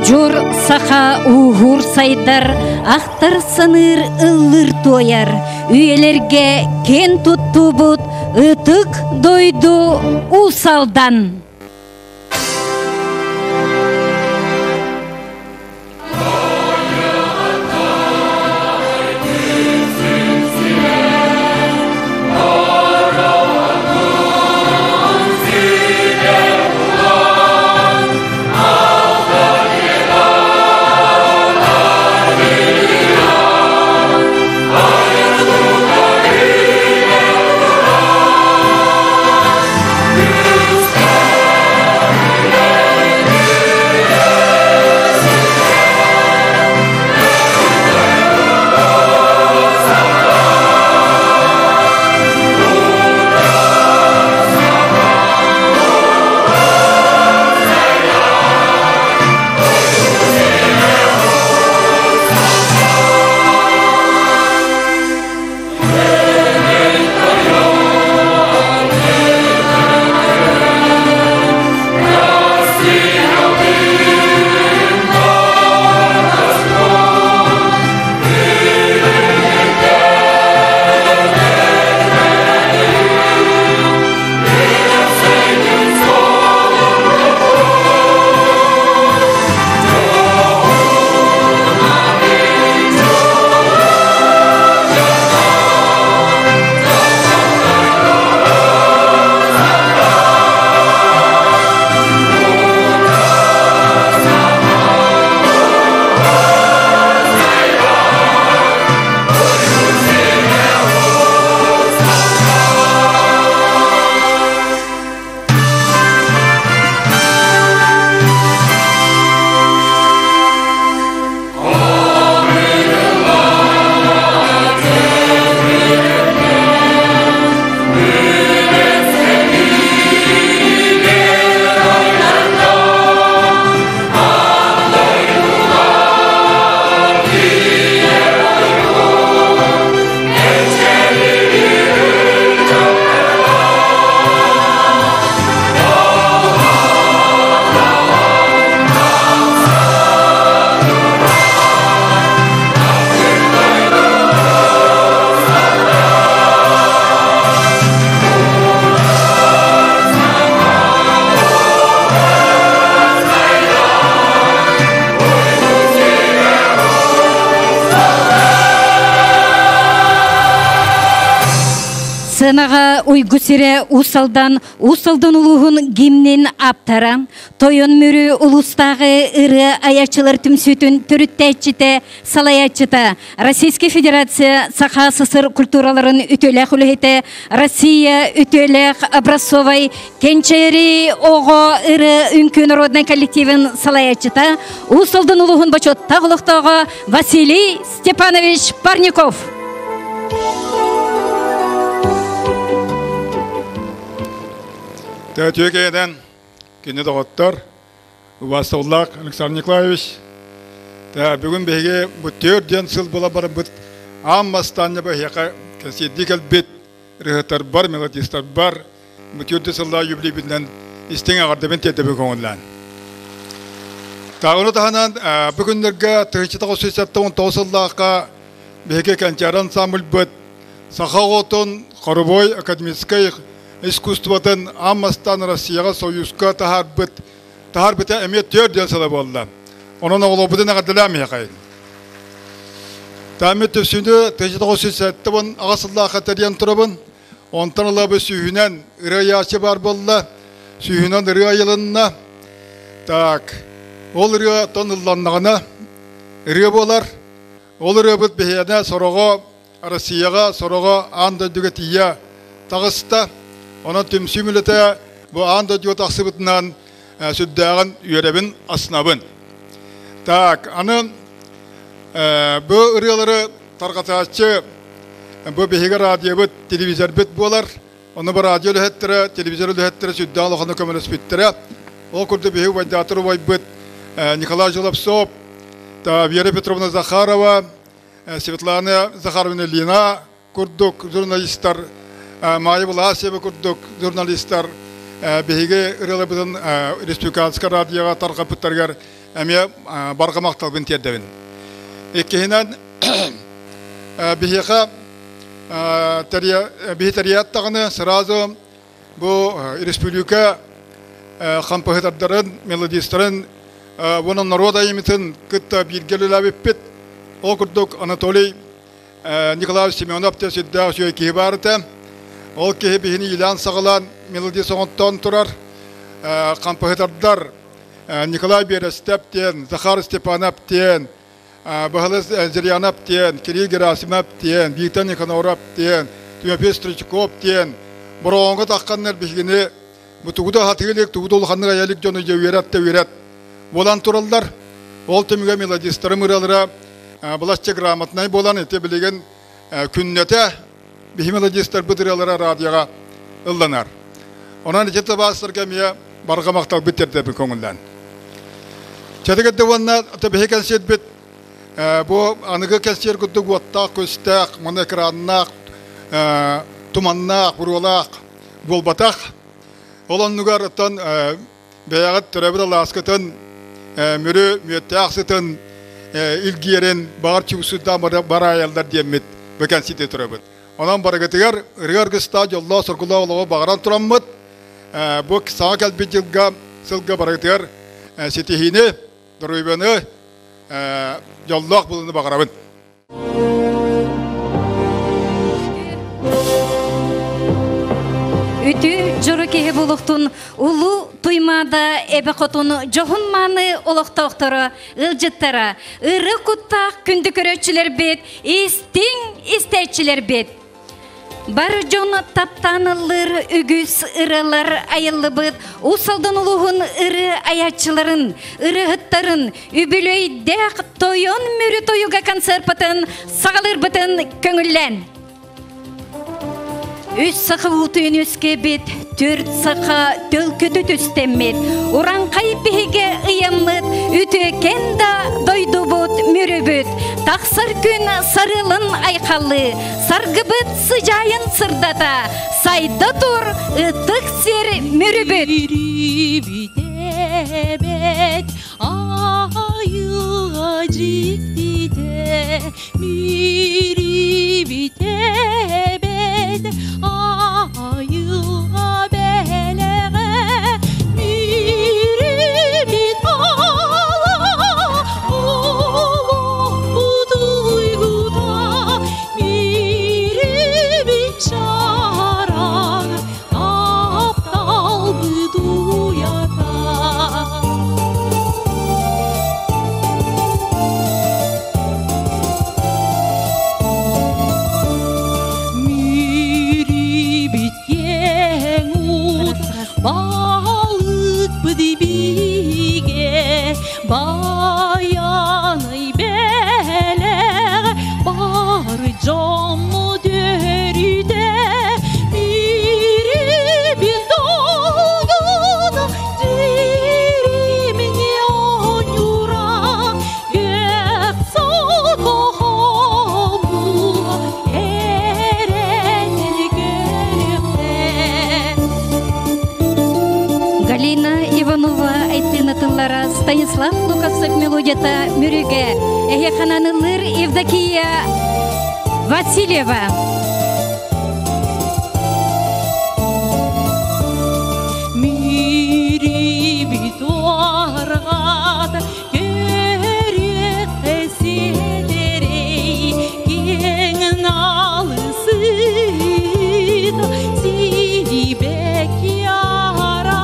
Жур саха уғур сайдар, ақтар сыныр ыллыр тояр. Үйелерге кен тұтты бұд, ытық дойду усалдан. Сынаға уйгусире усалдан улуғын гимнен аптара, тойон мүрі улустағы ыры аячылар түмсүтін түріттәйтчіте салаячыта. Российская Федерация Саха СССР культураларын үтөләк үліхеті, Россия үтөләк образцовай кенчери оғы ыры үнкөн родной коллективін салаячыта. Усалдан улуғын бачот тағылықтағы Василий Степанович Парников. Türkiye'den kendi doktor Uvasovlak Alexander Nikolaevich. Bugün bege bu 4 yıl bola bara bu amastanya bu yaka kesinlikle bit rehatar bar megatistar bar bu 4 yılda yübli binden istene gardaben tete bu konulan. Ta onu tahanan bugünlerge tehcita kosyasyatta on tawsallaka bege kancaran samul bit Сахаготон Қарубой академический искусствотын Аммастан Россияға союзға тахар біті әмет 4 ден сала болды. Оның оғылы бұдың ағадылам еқайын. Тәмет төсінде тәжеті қосы сәттібін ағасылла қатариян тұрыбын. Онтан ұлабы сүйінен үрі яшы бар болды. Сүйінен үрі айылынна. Ол үрі тонылланнағына үрі болар. Ол үрі бұд бейіне сұрығы Россияға сұрығы аңды дүге тия тағысты. Оның түмсі мүліті бұл аңды дүге тақсы бұтынан сүддәғын үйеребін асынабын. Аны бұл үрелері тарқатачы бұл бейге радио бұд, телевизор бұд болар. Оны бұл радио лөхеттірі, телевизор лөхеттірі сүддәғын лұқаны көміліс бүттірі. Ол күрді бейге вайдатыры бай бұд Николай Жолобцов, Вера Петровна Захарова, Светлана Захаровна Лина, курдук журналисттар, Майя Власева курдук журналисттар, бейге үрелі бұдың республиканская радиоға тарқа бұттарғар әме барғамақтал бін тердевін. Еккенен бихеқа бихетарияттағыны сразу бұл республика композитордарын, мелодистарын, бұның народа еметін күтті білгелі ләбіппет. Ол күрдік Анатолий Николаевич Семенов те сөйді сөй кейі барыты. Ол кейі бейіні илан сағылан мелодист оңыттан тұрар. Композитордар Николай Берестептен, Захар Степановтен, Бағылыз Зыряновтен, Кирилл Герасимовтен, Виктор Никоноровтен, Тимофей Стричковтен, бұрынғы таққаннар бігіне бұтығыда хатығылық, тұғыда олғанның аялық жоны жеуеретті верет. Болан тұралдар, ол түміге мелодистері мұралыра бұлашчы грамотнай болан ете білеген күннеті бі мелодистер бұдыралыра радияға ұлданар. Онан ечеті басырға мия барғамақтал біттерді бұл көңілден. Чәдігідді онна бі кәнсет біт, бұл анығы кәнсер күдді ғуаттақ, көстәқ, мұны экраннақ, туманнақ, бұрулақ, болбатақ. Олон нүгар ұттан бәяғыт түрәбір ласкытын, мүрі мүетті ақсытын, ilgiyerin bağır çubusundan bara ayallar diyemmet beken site turabıt. Ondan baragatigar rıgar gısta yolla sorgula olağı bağıran turammet. Bu sağa kalbi yılga sılga baragatigar sitihini duruybanı yollaq bulunu bağırabın. Ütü juru kehe buluktun ulu tuymada ebe kotunu johunmanı olukta oktara, ılcıttara, ırı kuttaq kündü köröççiler bet, istin isteyçiler bet. Bar jonu taptanılır, ügüs ırılar ayıllı bıt, usaldan uluğun ırı ayatçıların, ırı hıttarın, übülöy dek toyun mürü toyuga konserpatın, sağılır bıtın köngüllen. Üç sıkı utuyun üske bit, türt sıkı tülkütü tüstemmet. Uran kaybihe ıyammet, ütüken da doydu bot mürübüt. Taksır gün sarılın aykallı, sargıbıt sıcayın sırdata. Sayda tur ıtık ser mürübüt. Mürübüt ayıcık dide, mürübüt ayığa beleğe mürübüt ağla bu duyguda mürübüt şarak aptal bu duyata. Balık bıdibige bayanay bele bar camı dörüde bir dolguna cirimini onyura gök soğuğumu erenir gönlümde. Галина Иванова айтты тыллара Станислав Лукасов мелодията мюрюге эхананылыр Евдокия Васильева. Мürübüt argat görek eselerey gen alısın silibek yara.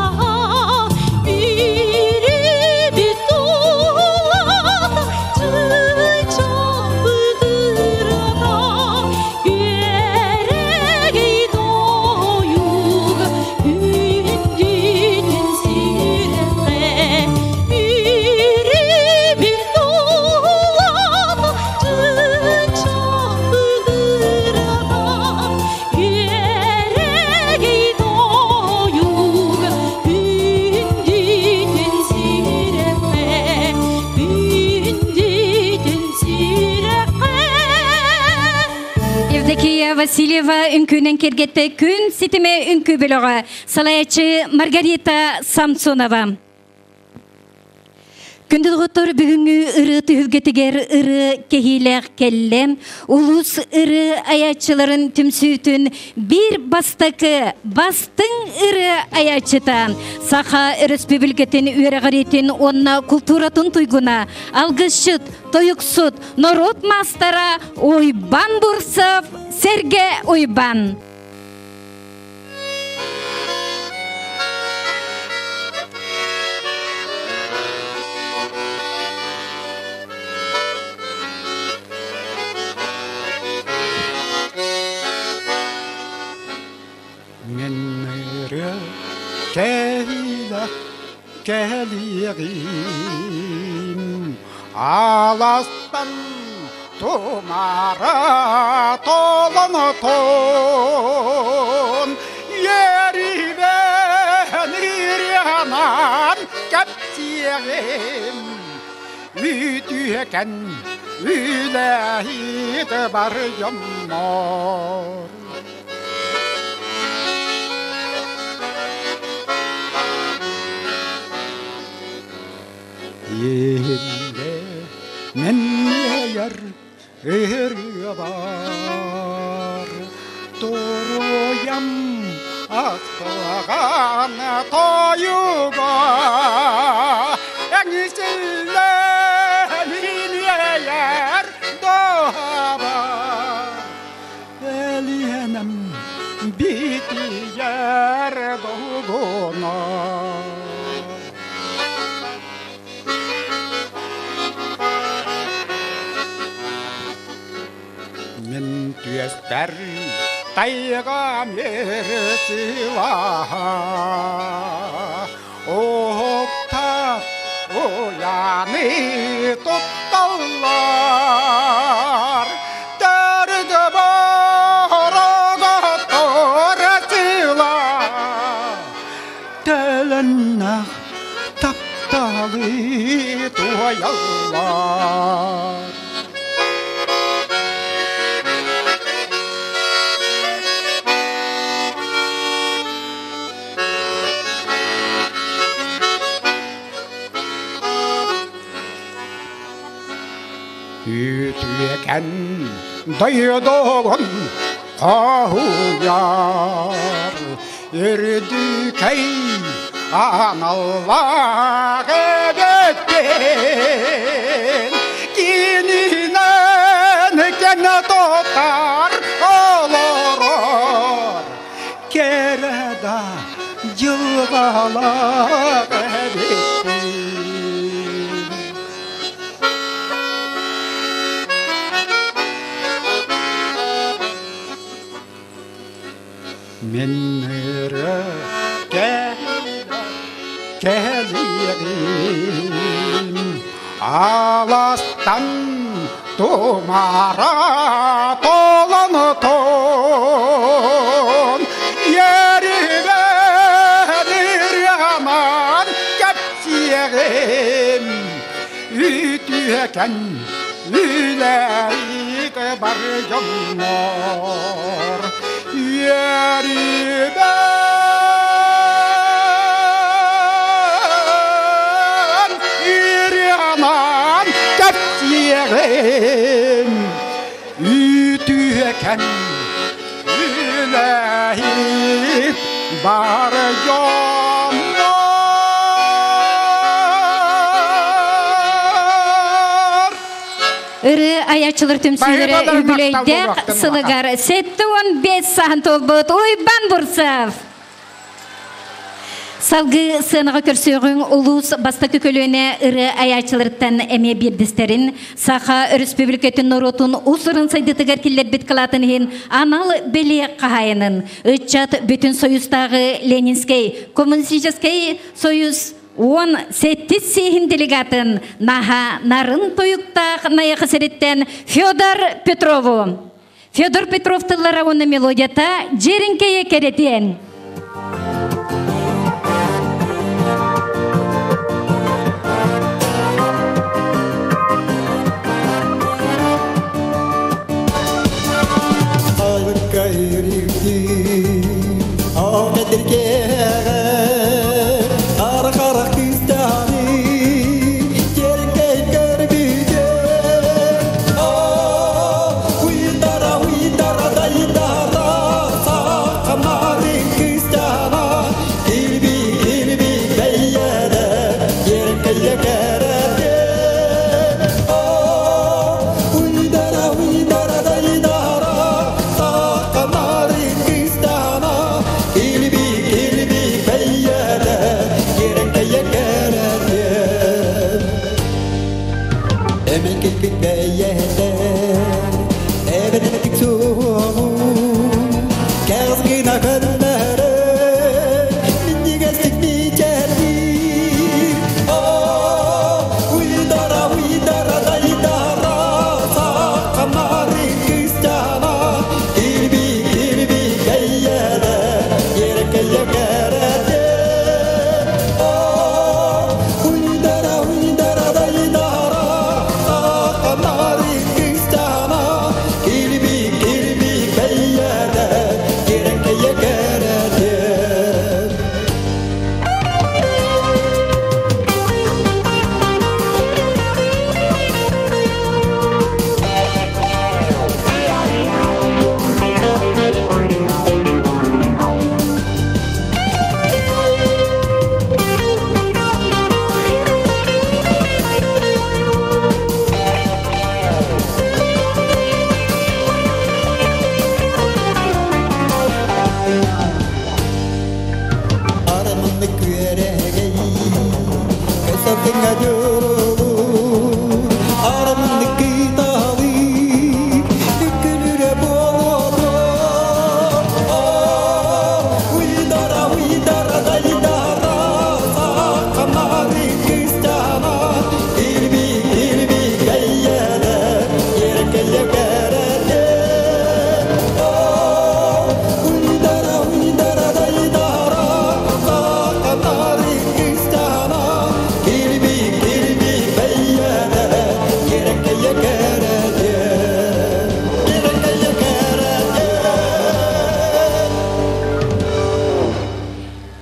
Васильева үңкүнен кергетте күн ситиме үңкү бөлөгө салаячы Маргарита Самсонова. Күндүгөттөр бүгүнгү ыры түйүгетигер ыры кехилек келлен, улус ыры аячыларын түмсүтүн бир бастакы бастың ыры аячытан, Саха республикатын үйрәгәритин онна культуратын туйгуна, алгышыт, тоюксут, народ мастара Ойбан Бурсов, Серге Ойбан. Келиğim Alastan tumara tolanı ton Yeri ben iryanan kaptiyeğim Üdüken ülehid bar yammar Yerinde menne yer var Doğruyam aktağan toyuğa Engizille minye yer doğaba Eliyenem biti yer doğuna Мен түйестер тайға мерсила Оқтап ояны тотталар Дәрді бараға торасила Тәліннақ тапталы туаялар Ütüyeken dayıdağın kahuyar Erdükey anallah edetten Kininen kene tutar olurur Kereda yılgalar edetten Menere gelirim Alastan tumara tolanı ton Yeri verir yaman kapsiyerim Ütüyeken üleyik bar yammar Yeri ben iryaman kaptiyeğim Ütüyeken ülehip bar yammar Ыры аячылар түмсүйлері үгілейдек сылығар. Сетті 15 сағын толбыт. Ойбан Бурсов! Салғы сынаға көрсөғін улус бастакы көлөне ыры аячылырттан әме бердістерін, Саха республикатын норотын усырын сайдытығар келер бет қылатынын анал беле қағайынын. Үтчат бүтін союзтағы Ленинский, Коммунистический союз 18 сейін делегатын наха нарын тойуқтақ наяқы сереттен Федор Петрову. Федор Петров тыллара оны мелодията жерінкeye керетен. Arkarak istani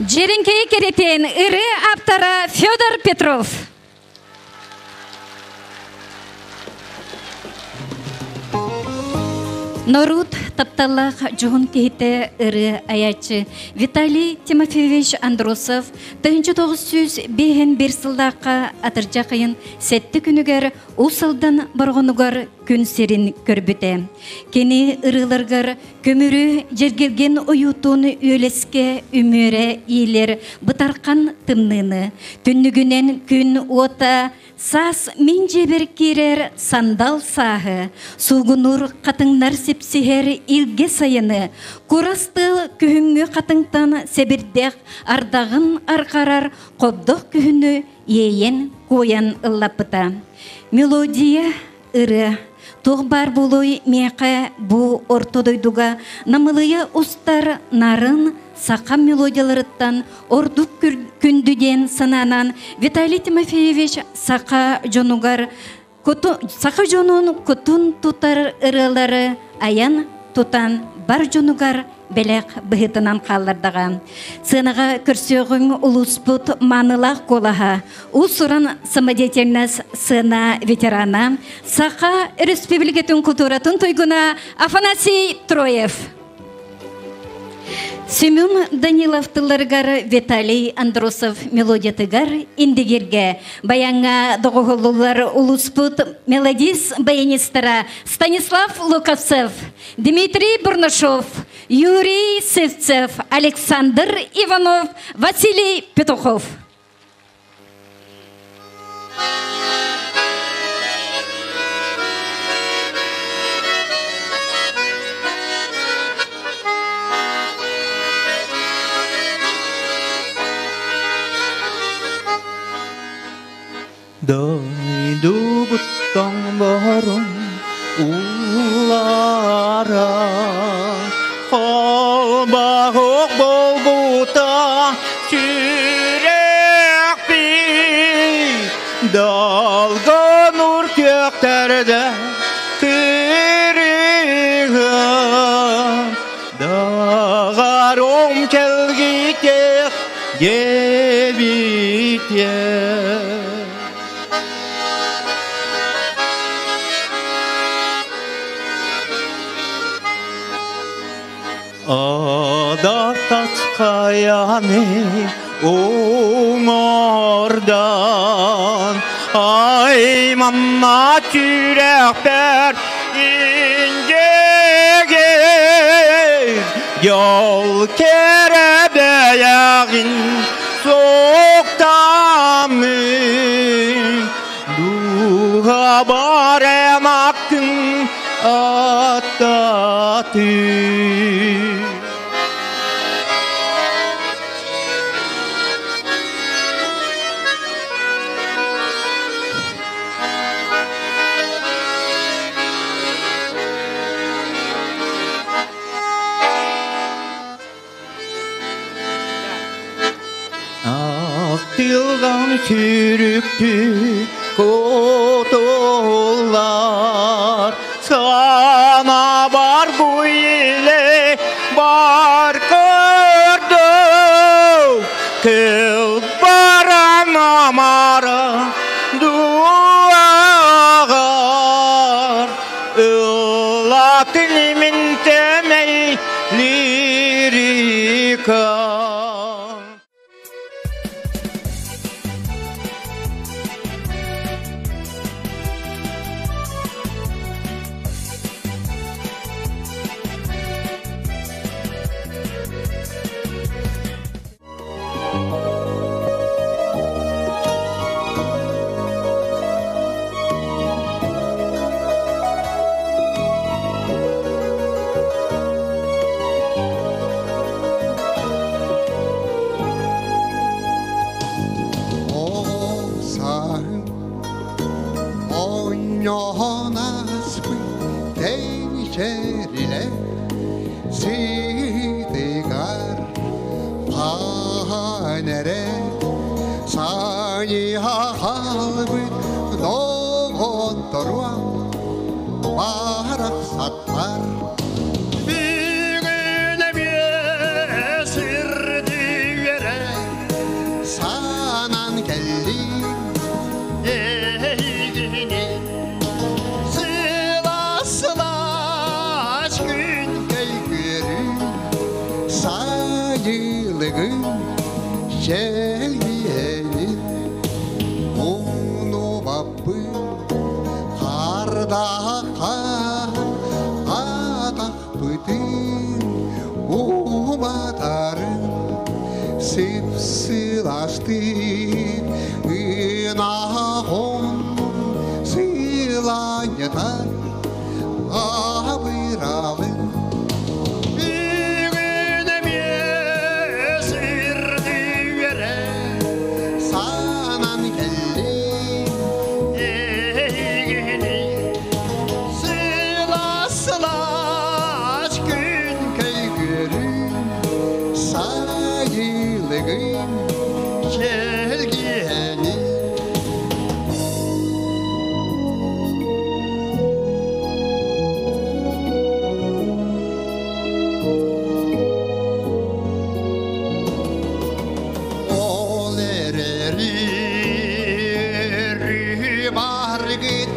Жеренкей керетен ыры аптара Федор Петров. Норут тапталлах жоғын кейті ыры аячы Виталий Тимофеевич Андросов 1901 сылдаққа атыржа қайын сәтті күнігер ұсылдан барғынығар күн серін көрбіті. Кені ырыларғар көмірі жергелген ойутун өлеске үмірі иелер бұтарқан тымныны. Түннігінен күн ота сас мен жебір керер сандал сағы. Суғынур қатыңнар сепсігер илге сайыны. Құрастыл күхіңі қатыңтан себірдек ардағын арқарар қобдық күхіні ейен қоян ыллапыта. Мелодия ыры. Тоғбар болуй меқі бұ ортодойдуға намылыя ұстар нарын сақам мелодияларыттан ордук күндүден сананан Виталий Тимофеевич сақа жонугар сақа жонун кутун тутар ырылары аян тутан бар жонугар белек бұхытынан қаллардыға. Сынаға көрсеғің ұлыспұт манылақ қолаға. Ұсырын самодетельнес сына ветерана Сақа Республикатын культуратын тойгуна Афанасий Троев. Семен Даниловтыларгар Виталий Андросов мелодиятыгар индигерге. Баяңа доғығылылар ұлыспұт мелодис баянистара Станислав Луковцев, Дмитрий Бурнашов, Юрий Севцев, Александр Иванов, Василий Петухов. Daydu buttan barın ulara Qalbağıq bol buta sürek bir Dalga nur kökterde kırığım Dağar kelgitek gebitye Ada tatkayanı oğordan Ay mamma kürekler incegir Yol kerebeğin soktamın Duha barem hakkın Atatürk Aktilgan sürüktü kotollar Sana var bu ile var kırdı Kıl baran amara duagar Ilatilimin temel lirika nere sani halbıt doğutturvam barak satlar Büyüğüne bir sirdi yere sanan geldi eğini Sıla sıla aşkın görür sayılığın gelgiyenin onu babı karda adak bütün umatarın sipsilaştı ınahon silanyatar abıralın Büyüğüne bir sirdi yere sanan geldi eğini Sıla sıla aşkın görür sayılığın gelgiyeni ol ereri bargit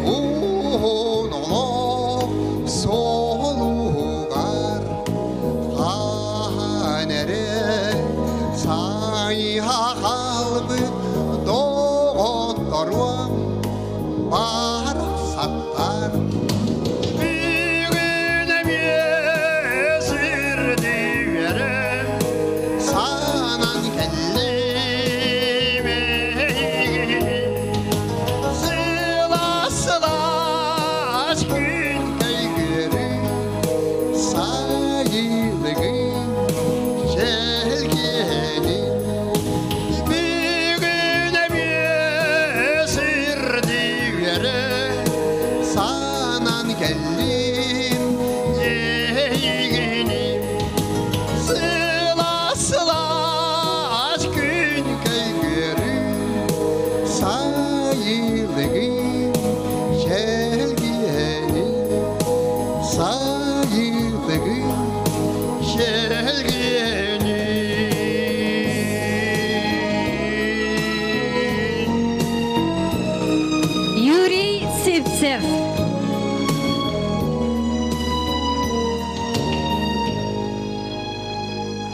unolo solugar hanere sayha kalbı doğutturvam barak sattar Büyüğüne bir sirdi yere sanan geldi Sıla sıla aşkın görür sayılığın gelgiyenin Büyüğüne bir sirdi yere sanan geldim eğini Sıla sıla aşkın görür sayılığın gelgiyenin sayılığın gelgiyeni Юрий Севцев.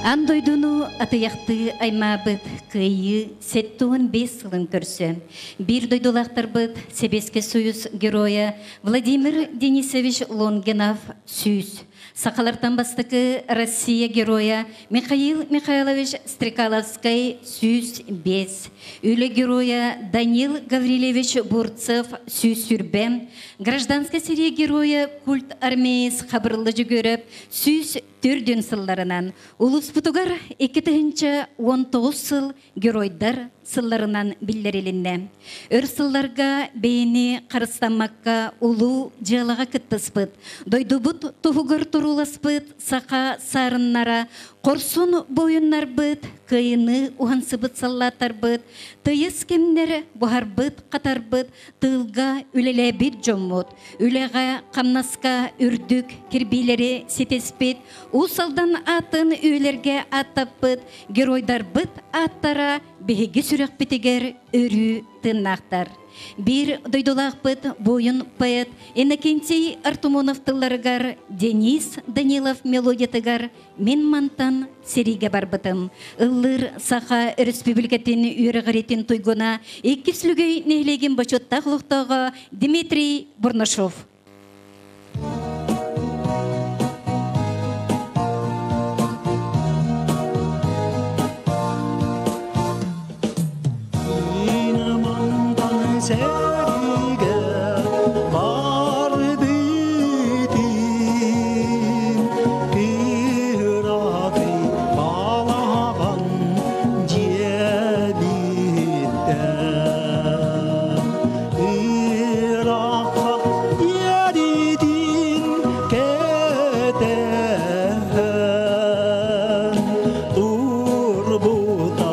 Андойдуну атыяқты аймабыт кыйы сеттуын 5 сылын көрсі. Бір дойдулақтарбыт Себеске Союз героя Владимир Денисович Лонгинов сүйіз. Сақалартан бастықы Россия героя Михаил Михайлович Стрекаловский сүйіз 5. Үлі героя Данил Гаврилевич Бурцев сүйіз сүрбем. Гражданская серия героя Культ армейс қабырлы жүгіріп сүйіз түрден сылларынан. Улус Путугар 2-19 сыл геройдар сылларынан биллерелінді. Өр сылларға бейіні қарыстанмаққа улу жалаға кіттіспіт. Дойдубут тұғығыр тұруласпыт, сақа сарыннара, қорсын бойыннар бұт, кыйыны уғансыбыт саллатар бұт, тыйыз кемнері бұхар бұт, қатар бұт, тылға үлелі бит жоммут, үлеға қамнасқа үрдік, кірбейлері сетеспет, усалдан атын үйлерге аттап бұт, геройдар бұт аттара, беге сүрек бітігер өрі тыннақтар. Bir дойдулақпыт бойын поэт Иннокентий Артумоновтыларгар, Денис Данилов мелодиятыгар, мен мантан сериге барбытым. Ыллыр саха республикатын үйріғаретін тойгуна, еккіслүгей нехлеген бачоттағылықтағы Дмитрий Бурнашов. Serige var bitin bir adı bağlagan cebitten Irak'a yeridin keder dur bu da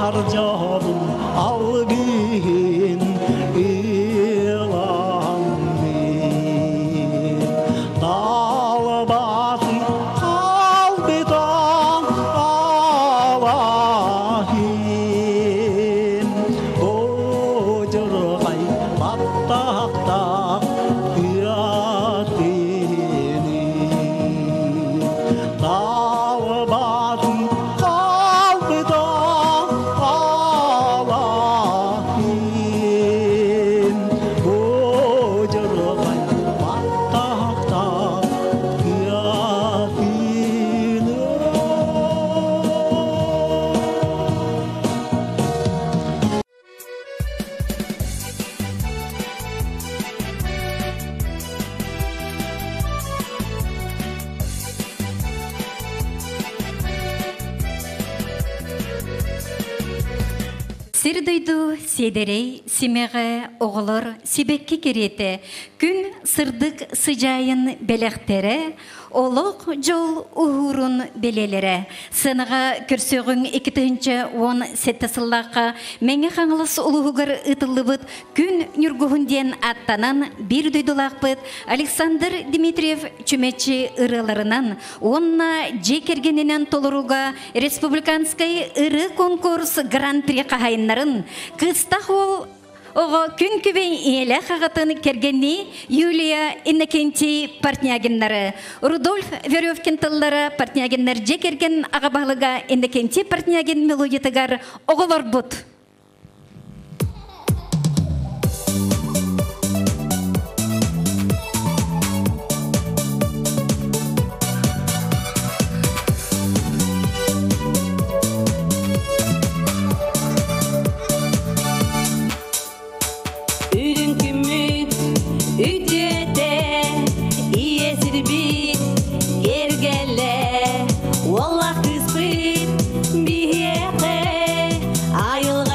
Bahar canım al bin ilan bin Dal batı kalbidan alahin Ocurgay battakta kıyatini Dal batı kalbidan alahin Ocurgay battakta kıyatini Сир дойду седерей, симеге оғылыр, сибекке кереті, күн сырдық сыжайын белектере, олық жол ұғырын белелері. Сыныға көрсөғін 2-10 сеттесіллаққа мәңі қаңылыс ұлығығыр ұтылыбыт күн нүргуғынден аттанан бір дойдулақ бұд Александр Дмитриев чүмечі ырыларынан, онна жекергенінен толыруға республиканскай ыры конкурс гран-при қағайынларын қыстақ ол Ого күн күбей иелі қағатын кергенні Юлия Иннокентий партнягенлары. Рудольф Веревкин тыллары партнягенлар жекерген ағабалыға Иннокентий партняген мелодиятығар оғылар бұд. Wallah kız bir bir ayıl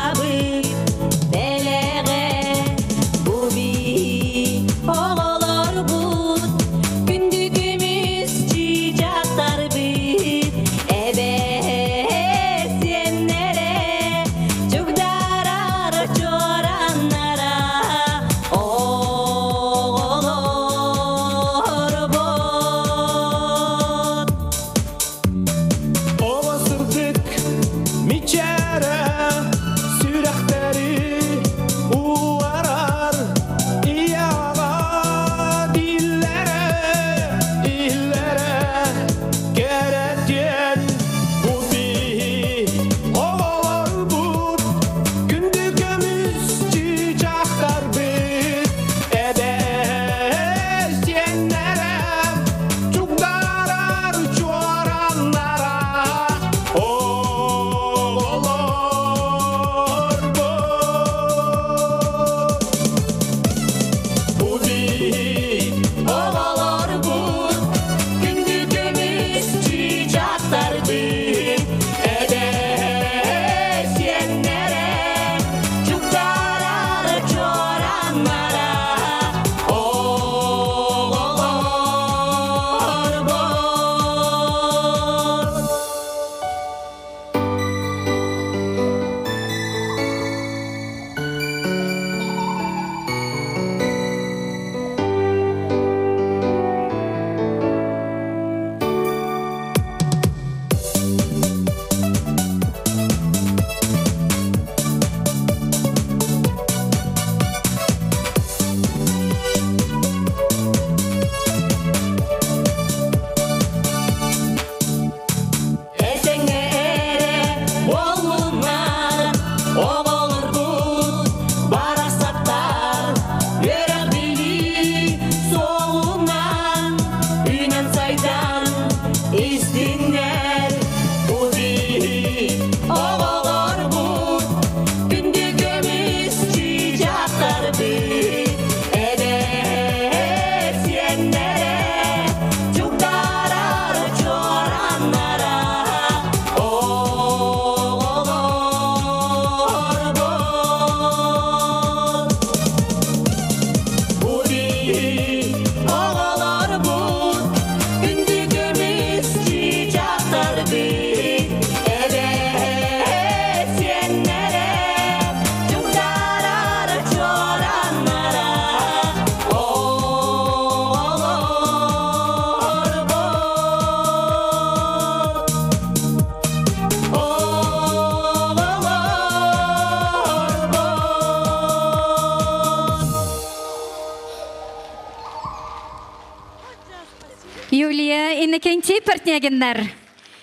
кенти партнягеннар.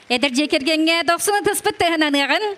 Эдер жекергенге 90 тыспыттыгын анығын.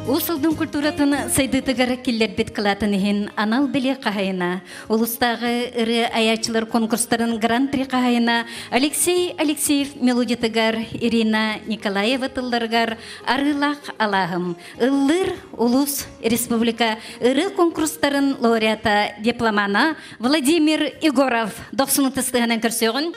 Усылдың культуратын сайдытыгар келлер бет кылатынығын анал біле қағайына, улыстағы ұры аячылар конкурстарын гран-при қағайына Алексей Алексеев мелодитыгар Ирина Николаева тылдаргар арылақ алағым. Уллыр улус республика ұры конкурстарын лауреата дипломана Владимир Егоров 90 тыстығынан көрсеғын.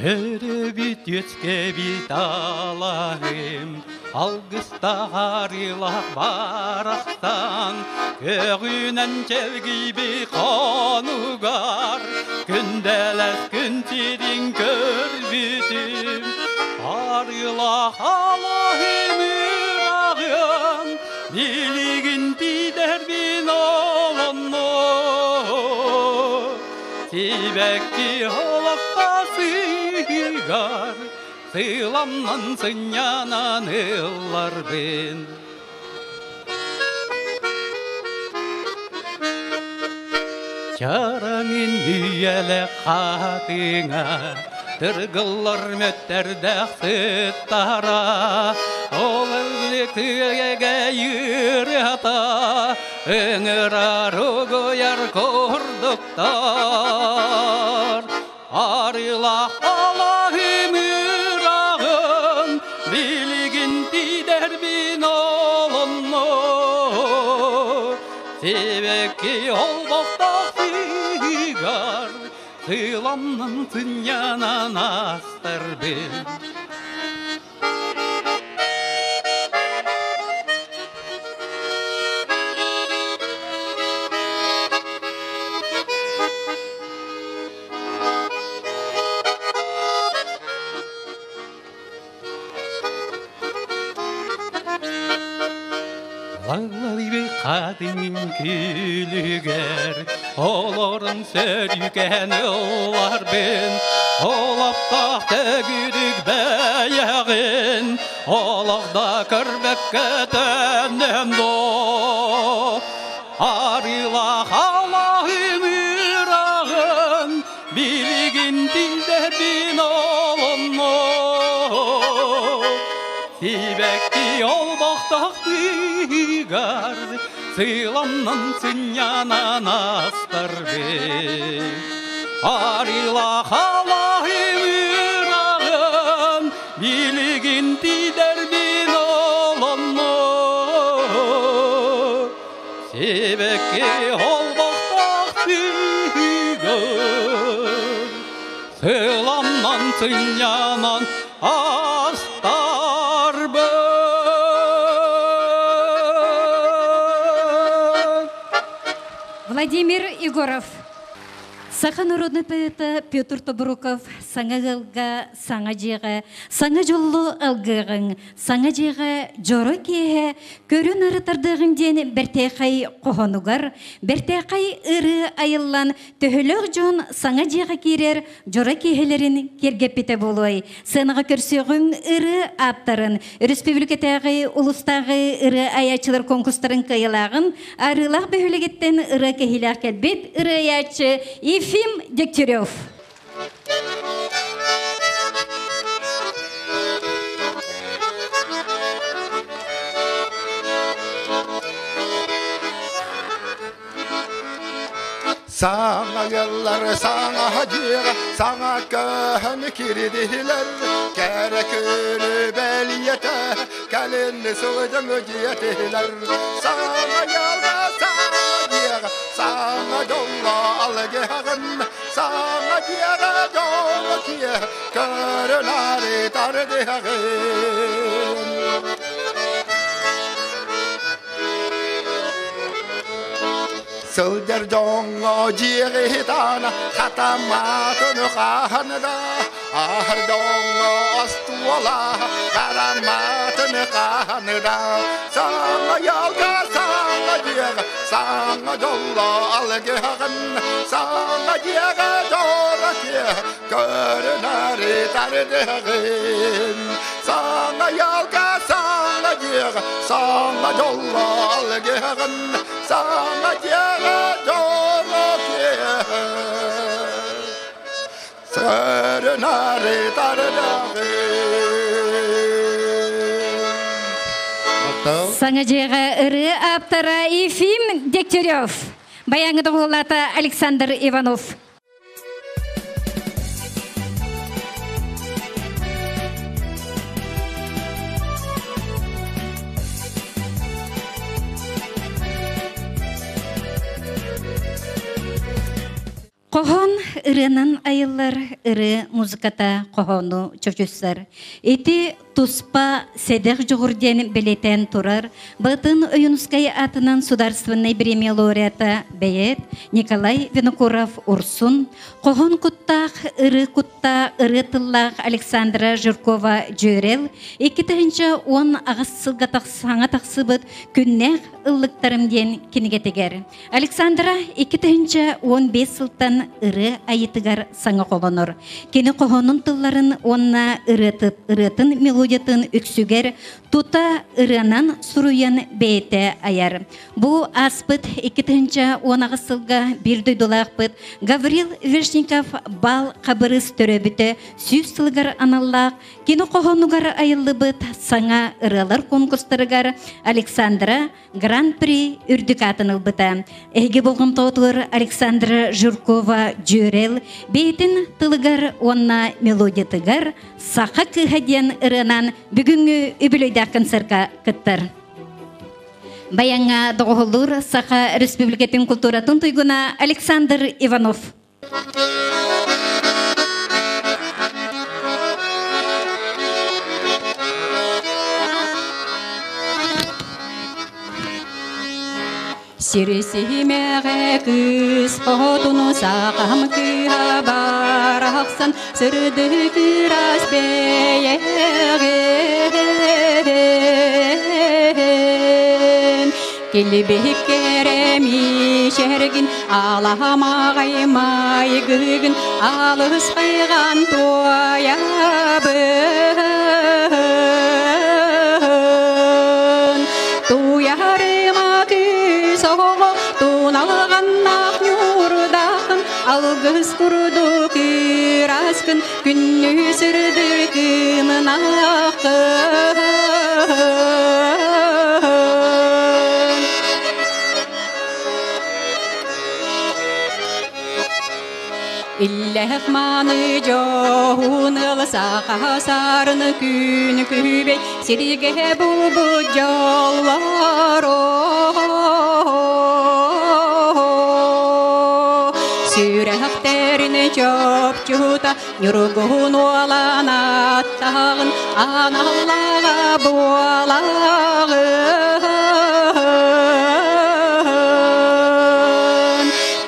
Теребит өтскебит алағым, алғыстағарылақ барақтан, көгінен келгейбі қонуғар, күнделәс күнтерін көрбітім, арылақ алағым ұрағым, билігін тидербін олынны, тибәкті олықта сыйгар, сыйламнан сынянан ыллар бен. Чараңын үйелі қатыңа, тыргылар мөттердәк сыттара, ол әліктіге үйрата, өңірар өгөйар көрдіктар. Арылақ алағым ұрағым, билігін тидербін олынны, себекке олбақтақ сыйгар, сыйламның тынянан астар бен. Лалайбы қадың күлігер, оларын сөріген олар бен, олаптақ тәгүдік бәяғын, олақда көрбәкке тәнем до. Арылақ алағым ұрағын, билігін тілдербін олынны, себекті олбақтақ тыйгар, сыйламнан сынянан астар бен. Арылақ алағым ұрағын, билігін тидербін олынны, себекке олбақтақ тыйгар, сыйламнан сынянан астар бен. Владимир Егоров. Саха народный поэта Петр Тобруков саңа ғылға, саңа жеға, саңа жоллы алғығын, саңа жеға жоры кейе, көрін арытардығын ден бәртәқай қоғануғар, бәртәқай ұры айыллан төхіліғ жон саңа жеға керер жоры кейелерін кергеппеті болуай. Сынаға көрсеғін ұры аптарын, республикатағы ұлыстағы ұры аячылар конкурстарын қайылағын, арылақ бөхілігеттен ұры кейелақ кәлбет ұры аячы Ефим Дегтярев. Саңа еллар, саңа жиға, саңа көхін кирдилер, кәрі күні бәлиеті, кәлінні сұғыдың өдиетілер. Саңа елға, саңа жиға, саңа жолға алғығын, саңа жиға жолы кие, көрілері тардығын. Сылда Ger jongo jiritana khatamatun khanada ahar jongo astuala karamatun khanada sanga yalga sanga jiga sanga jolla algehan sanga jiga jolla körnare tardegen sanga yalga sanga jiga sanga jolla algehan sanga jiga jolla körnare tardegen Саңа ыры аптара Ефим Дегтярев. Баяңы доғылата Александр Иванов. Qohon ырынан айыллар ыры музыката qohonu чөчөссөр. Эти туспа седех жогурден билетен турар. Бытын Оюнускай атынан Сударственной премия лауреата Бейет Николай Винокуров Урсун. Qohon куттах ыры тыллах Александра Жиркова Жөрел. 2-10 ағысылға саңа тақсыбыт күннег ыллыктарымден кинегетегер. Александра 2-15 сылтан ыры айытыгар саңа қолоныр. Кені қоғонын тылларын онна ырытын мелодиятын үксүгер тута ырынан суруян бейте аяр. Бу аспыт 2-10 ағысылға бір дойдолақпыт Гаврил Вишников бал қабырыз төрөбіті сүйс сылғар аналлақ. Кені қоғонугар айылы бұт саңа ыралар конкурстарыгар Александра Гран-при үрдік атыныл бұта. Әйге болғым тоғытыр Александра Жиркова Жөрел бейтін тылыгар онна мелодиятыгар сақа кыхаден ырынан бүгінгі үбілейді концертка кыттар. Баяңа доғылыр сақа республикатын культуратын туйгуна Александр Иванов. Сиресимеге күз қотуну сақам кыға барақсан сырды күрас бейеген келбек кереми шергін аламағаймай күгін алыс қайған тоябын туярыма соғы туналғаннақ нүрдақын алғыз құрды күраскын күнні сүрді кімін ақын Илләк маны жоғыныл сақа сарыны күн күбей сирге бұлбы жолларо Сүрәқтеріні чөп-чута нүргін олан аттағын аналлаға буалағын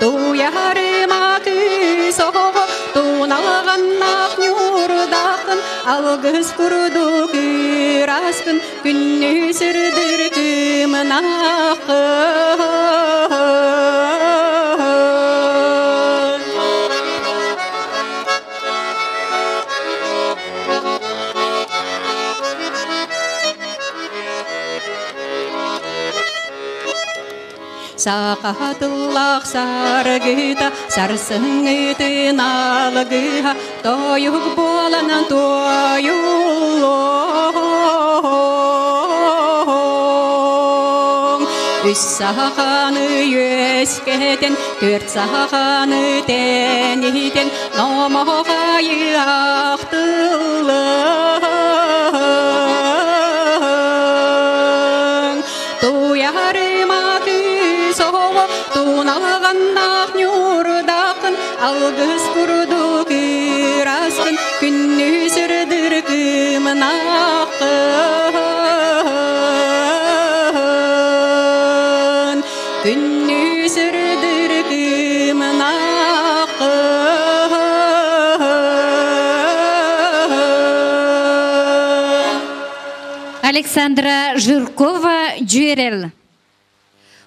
Туярыма соғы туналғаннақ нүрдақын алғыз құрды күраскын күнні сүрдір кімін ақын Сақатыллақ саргыта сарсыңытын алгыға тойық боланан тойылың Үс сақаны өскетен төрт сақаны тәнетен номағайы ақтылың Туярыма соғы туналғаннақ нүрдақын алғыз құрды күраскын күнні сүрдір кімін ақын күнні сүрдір Александра Жиркова Джюрел.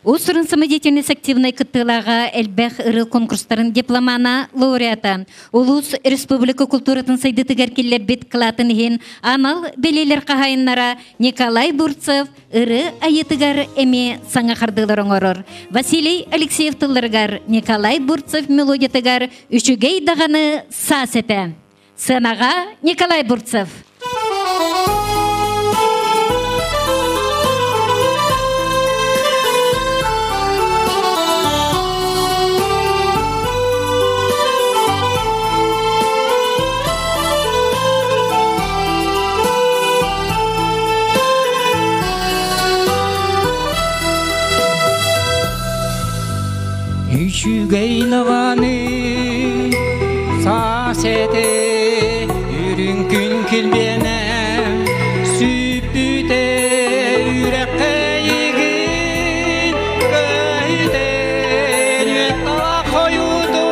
Усырын самодеятельность активной кытылага элбэх ырыл конкурстарын дипломана лауреата. Улус Республика культуратын сайдытыгар келлербет кылатын хен амал белелер кахайыннара Николай Бурцев ыры айытыгар эме саңа хардыларын орор. Василий Алексеев тылыргар Николай Бурцев мелодиятыгар үшігей дағаны сасеті. Сынага Николай Бурцев. Üçügey nağanı sasete yürün gün kilbene süpüte yürekke yigin köyde nüetta koyudu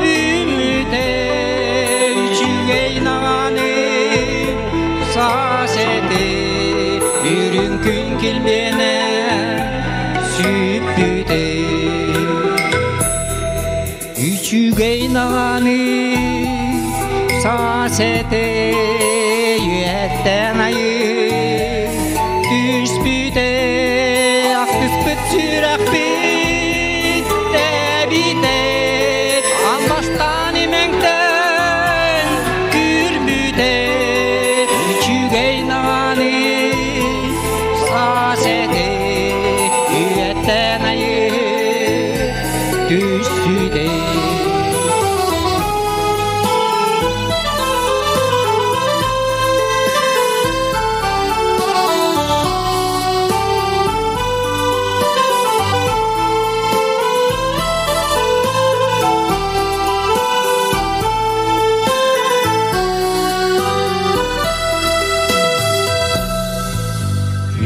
ümüte üçügey nağanı sasete yürün gün kilbene süpüte Üçügey nağanı sasete yüetten ayı Düspüte aktıspıt sürekbit debite Anbaştan imengten kürbüte Üçügey nağanı sasete yüetten ayı Düspüte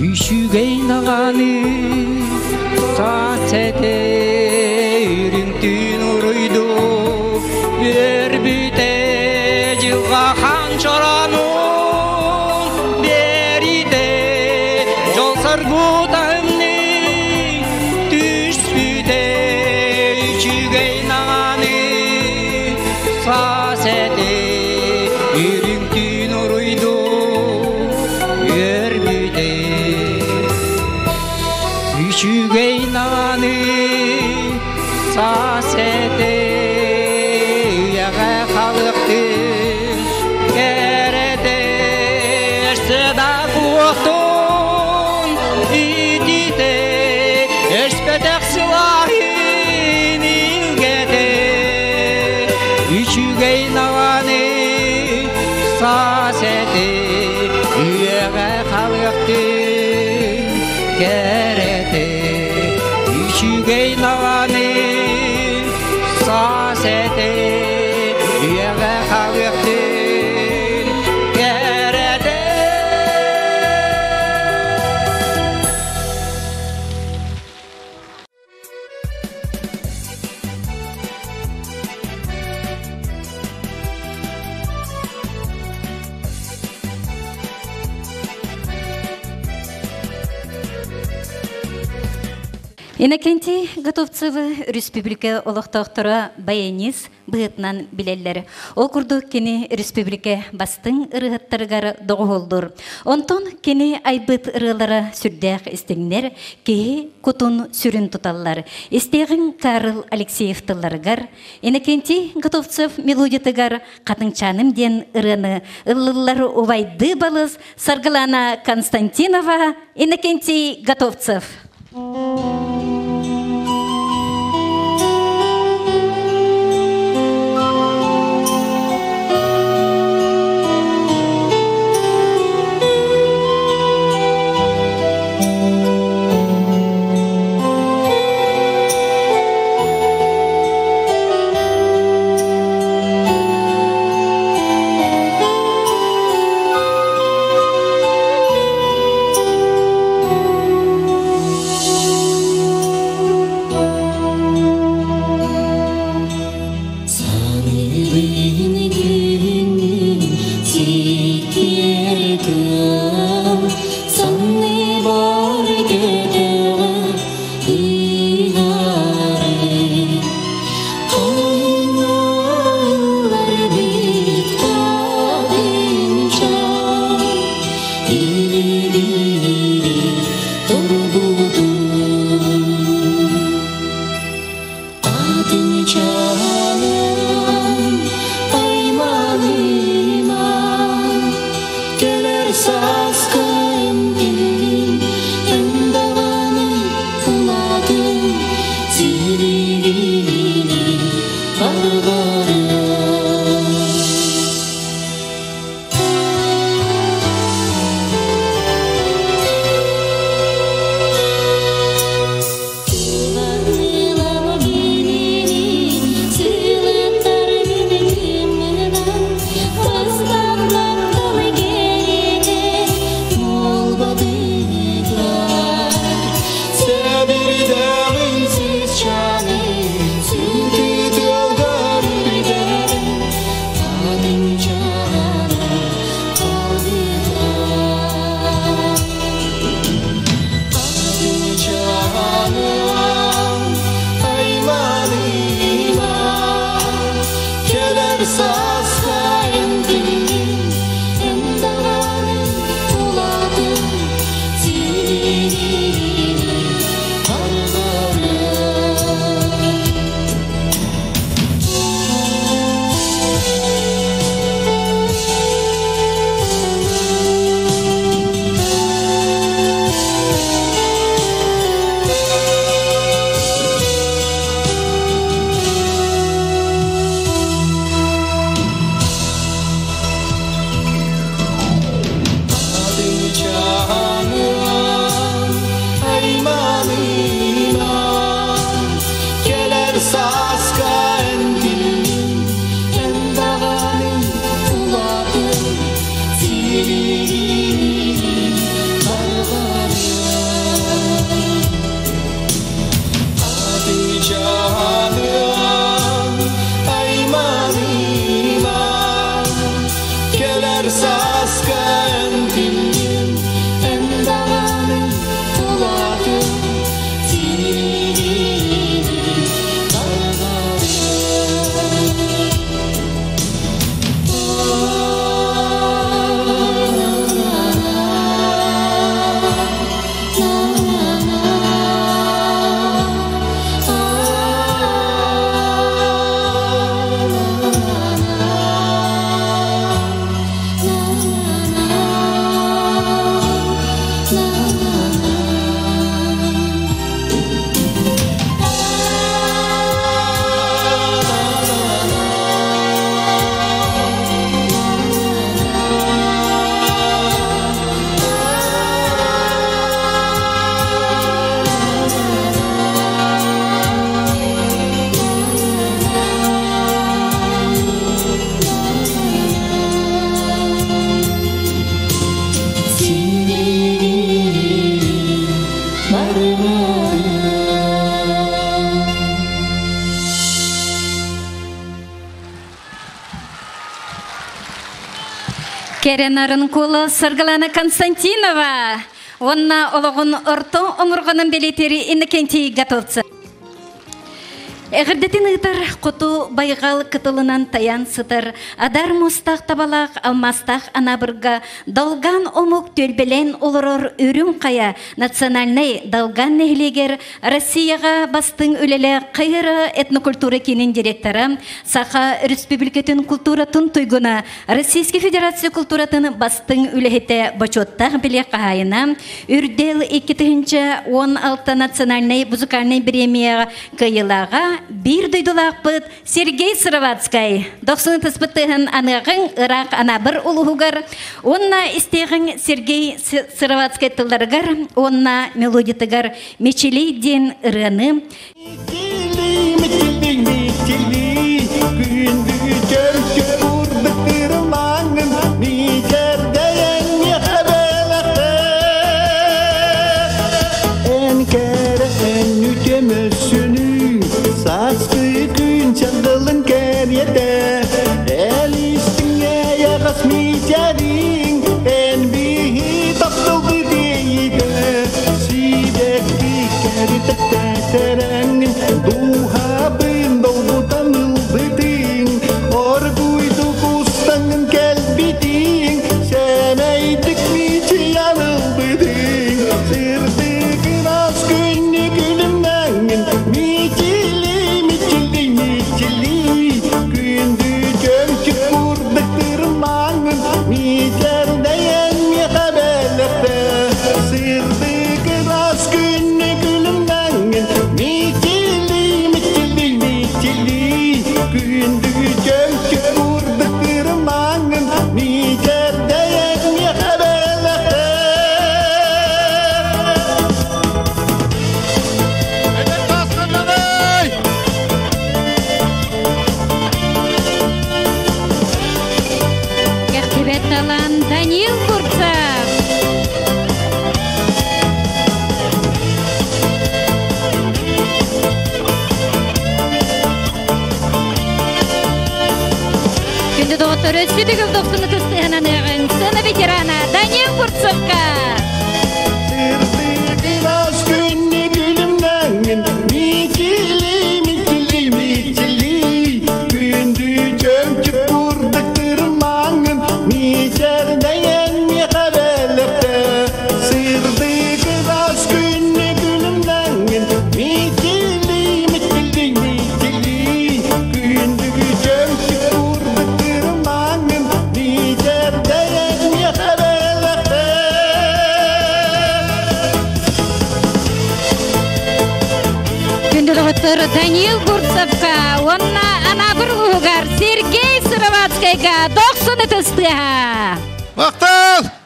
Üçügey nağanı sasete yürüntün uruydu Yerbüte cılga hançoranın beride Jol sargutağımni düşbüte Üçügey nağanı sasete yürüntün uruydu Yerbüte Üçügey nağanı sasete yağa kalıktın kerede Erseda kuhtun idite Erspetek silahın ilgede Üçügey nağanı sasete yağa kalıktın kerede Üçügey nağanı sasete yağa kalıktın kerede Иннокентий Готовцевы Республика Олохтоқтора баянис быытнан билеллер. Ол курду кени Республика бастың ырыгыттарыгар доғолдур. Онтон кени айбыт ырылары сүрдәк истеңнер кеһи кутун сүрін туталлар. Истегин Карл Алексеев тылларыгар, Иннокентий Готовцев мелодиятыгар қатыңчаным ден ырыны ыллылары увайды балыз Саргалана Константинова, Иннокентий Готовцев. Керенарын кулы Сыргалана Константинова. Онна олығын ұрты омырғының белетері инекенті готовцы. Әғірдетін ұйтар құту байғал кытылынан таян сытыр. Адар мұстақ табалақ алмастақ анабырға далған омық төлбелен олырыр үрін қая национальный далған нәхілегер Россияға бастың өлелі қайыры этнокультура кенін директоры Саха Республикатын культуратын тұйгына Российский Федерация культуратын бастың өлехеті бачоттақ біле қағайына үрдел 2-16 национальный музыкальный премия кайылаға bir duydulaq bıt Sergey Sırvatskay. 90 tıspıttığın anığın Irak anabır uluğugar. Onna isteğin Sergey Sırvatskay tıllargar. Onna melodiyatıgar meçeli den ırığını. Çandalın keriyede el üstüne yakasmi caring en bihi tapıldı deyide sibekli keritek terengin duha bin doğudan доктора Сидигов доктора Тустыхананығын сыны ветерана Данил Бурцевка. Biraz günlü gülümden mitili mitili mitili gündü çömçüp durduk tırmanın miserden yakabelikte sırdı biraz günlü gülümden mitili mitili mitili gündü çömçüp durduk tırmanın miserden yakabelikte. Доктор Данил Бурцевка, онна анабыр угар Сергей Сыровацкайга 90 тыстыға. Мақтал!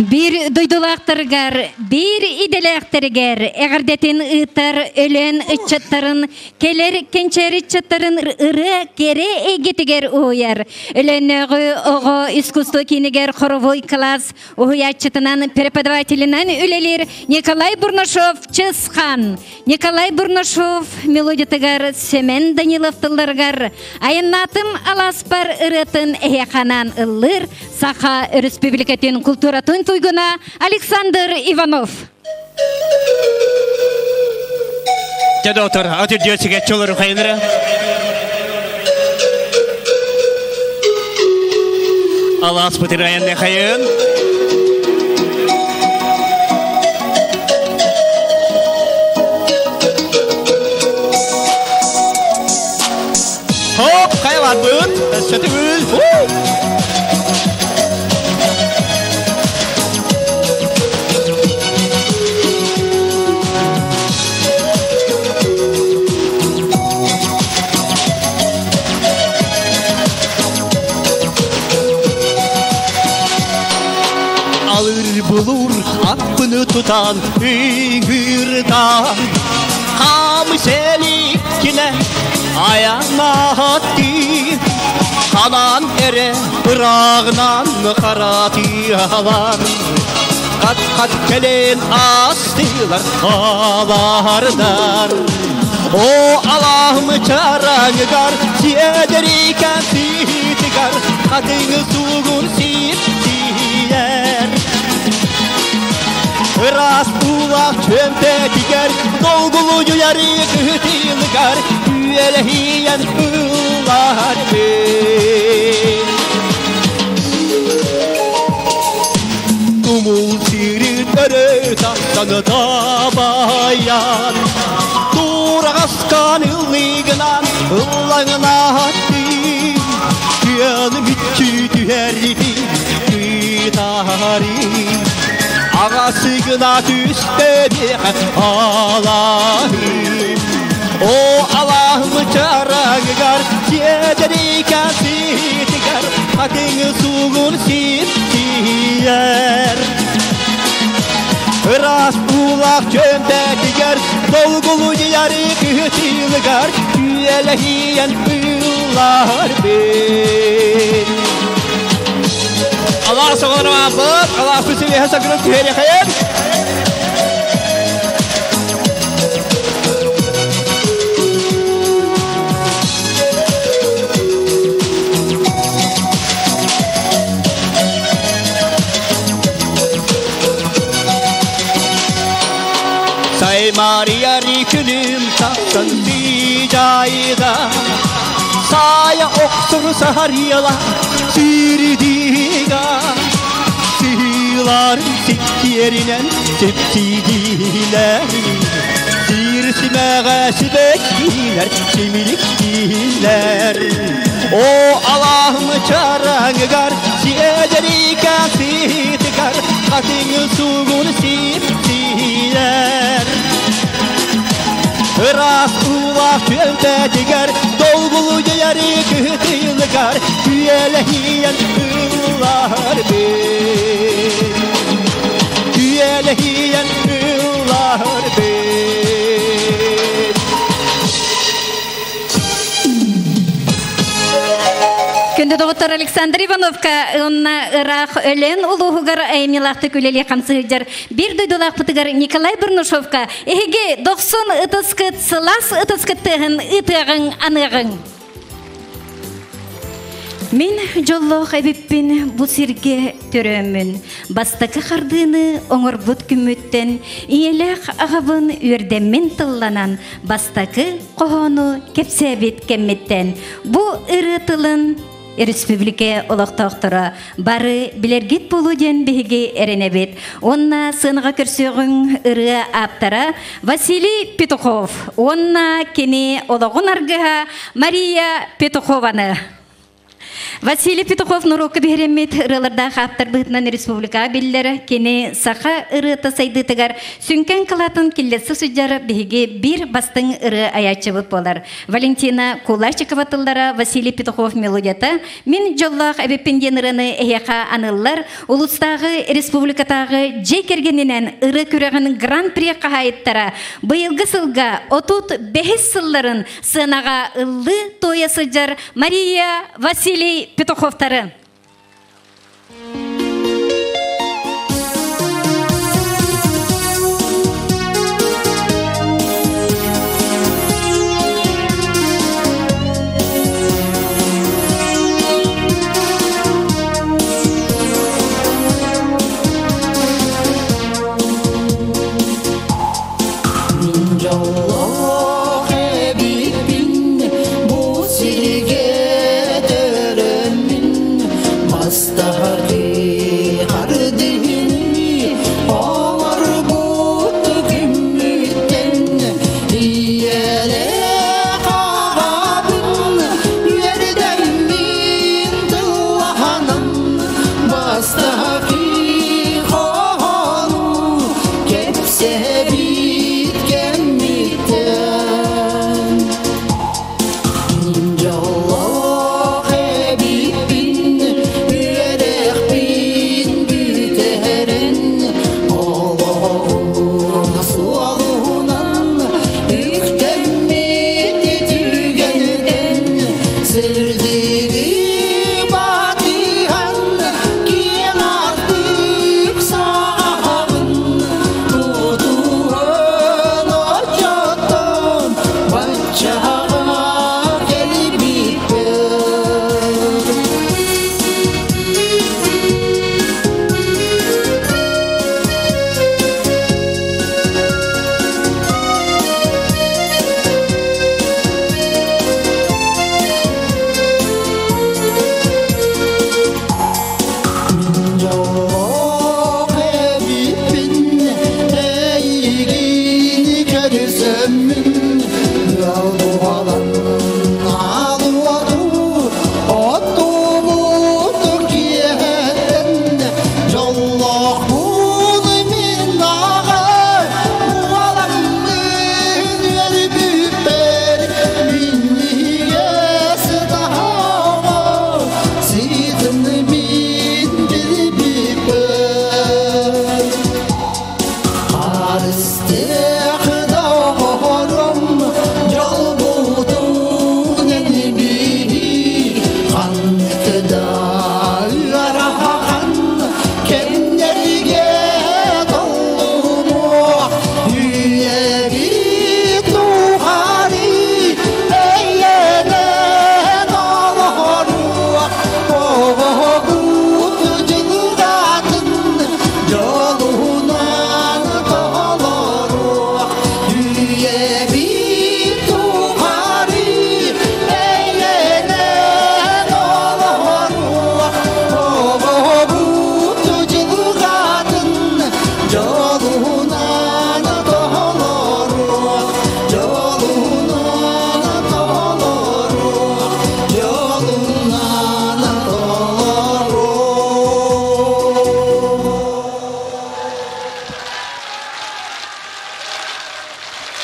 Bir duydulaqtırgar, bir idelaqtırgar, eğerdetин ıtar, ölen ıççatların, keler kençer ıççatların ırı kere egetiger uyar. Ölenöğü oğu iskustu kiniger хороvoy класс, uyatçıtınan преподавателинен ülelir Николай Бурнашов Чысхан. Николай Бурнашов мелодитыгар Семен Даниловтыларгар, айыннатым аласпар ырытын эханан ыллыр, Саха Республикатын культуратын туйгуна Александр Иванов. Доктор, атыр дүйесіге чолыр қайыныры. Алас бұтыр айынды қайын. Хоп, қайылар бұд. Сөті бүл. Bulur aklını tutan hırdan Hamı selikine ayağına attı Kalan ere bırağınan karatiyalar Kat kat gelen astılar ağlardan O Allah'ımı çarağıgar Siyederiken sitigar Kadını suğun sitiyer Ras ulak çömte diger Dolgulu yarı kıhtılgar Üyelehiyen ılar ben Umul sirirleri tahtanı tabayan Dura askan ılligınan ıllağına hattı Yanım içi tüherli gıdari Ağasıgına düşte bir Allah'ım O Allah'ımı çarağıgar Yederiken sitigar Kadını suğun sitiyer Ras ulak çömte diger Dolgulu yarı kıhtılgar Üyelehiyen ılar ben Allah soğanı mabut, Allah süsüyle hesakırın tüheri hayır. Saymar yarı külüm tahtın dicayda Saya oktur saharyalar Sirdiga Sihilar sit yerinen Septidiler Sirsimeğe sibekliler Similikliler O Allah'ımı çarağıgar Siyederiken sitigar Kadını suğun siptiler Ras ulak çömte diger Dolgulu yarı kıhtılgar Üyelehiyen ılar ben Üyelehiyen ılar ben Күнді доғыттар Александр Ивановка онна ырақ өлен ұлығығар әймелақты көлелі қамсығыдар. Bir дойдолақ бұтығар Николай Бурнашовка Эге 90 ұтысқыт сылас ұтысқыттығын ұтығын анығын. Мен жоллох эбиппин бу сирге төрөмүн. Бастакы хардыны оңорбут күмүттен иелек агабын үрдеммен тылланан бастакы кохону кепсебит кемметтен. Бу ырытылын республика олоқтоқтыры бары билергит болу ден беге эренебет. Онна сыныға көрсөғін ыры аптара Василий Петухов. Онна кені олоғын аргыға Мария Петухованы. Василий Петухов нуроку беремет ырыларда хаптар бытынан республика биллері кені сақа ыры тасайды тігар сүнкен кылатын келесі сүджары беге бір бастың ыры аячы бұт болар. Валентина Кулашчикова тылдара Василий Петухов мелодията мен жоллақ әбеппенден ырыны әйеқа анылар улыстағы республикатағы жекергенінен ыры көреген гран-при қағайыттара бұйылғы сылға отут бәхес сылларын сынаға ылы тоя сүджар Мария Василий Петуховтары.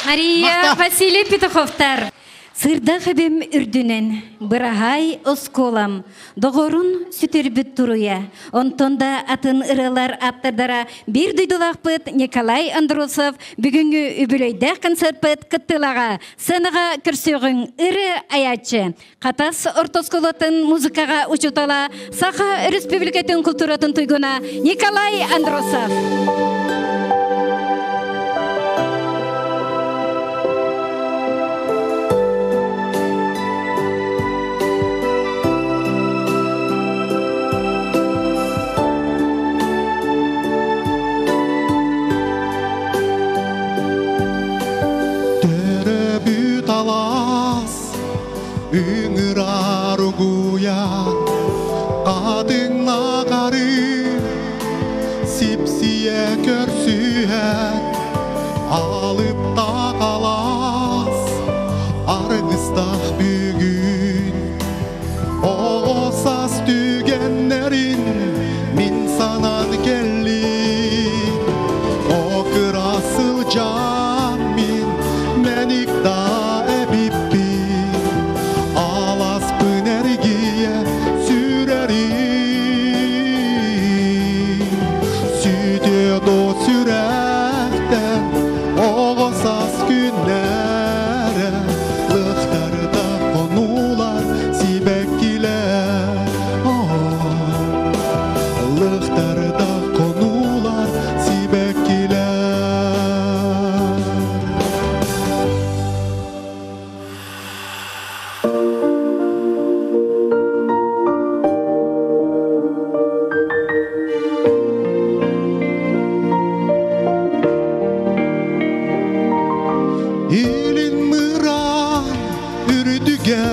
Мария Василий Петуховтар. Сырда хабем үрдүнен, бырагай осколам, доғорун сүтербіт туруя. Онтонда атын ырылар аттардара бир дүйдулақпыт Николай Андросов бүгінгі үбілейді концертпыт кыттылаға, сыныға күрсеғін ыры аячы. Қатас ортосколатын музыкаға учутала, Саха Республикатын культуратын туйгуна Николай Андросов. Sipsiye körsüyen alıp dağalas argıstah bugün o saz tügenlerin min sanat gelin o kırasıl camin menik da ebipin alas pınergiye sürerim sütüdo sürekten o saz günlere lıhtarda konular sibekkiler lıhtarda konular sibekkiler. İlin mıran ürdüger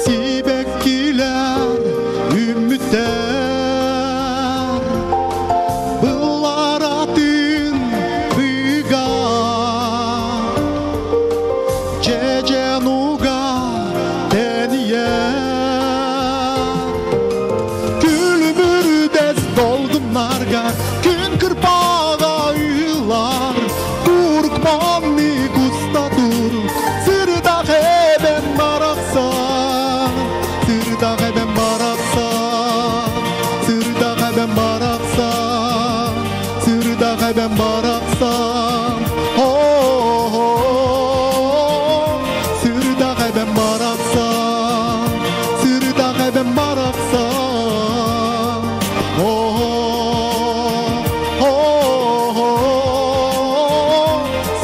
sibekkiler ümmüter bılaratın bıgar cecenuga deniyer külbürdes dolgunlarga gün kırpağa yıllar Turkmanlı kustadur sırda ben maraksan sırda ben maraksan sırda ben maraksan sırda ben maraksan sırda ben maraksan sırda ben maraksan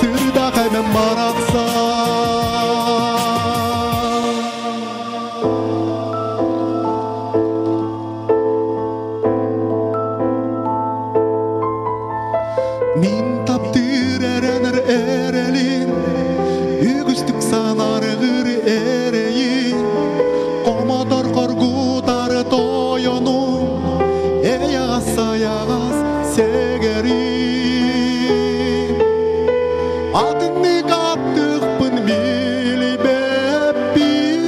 sırda ben maraksan. Min taptır erener erelin ügüstük sanar gır ereyin komador korgutar toyonu eyas ayas segerin adını kattıkpın mili beppin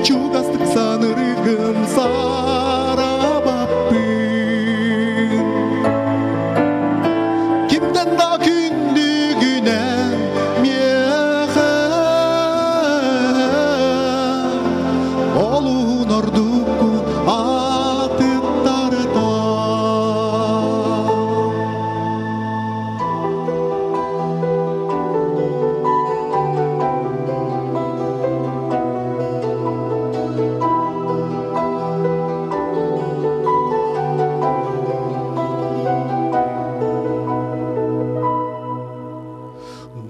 çugastık sanırgın sarabappin kimden da kündüğüne miyehe olun orduku atıttarda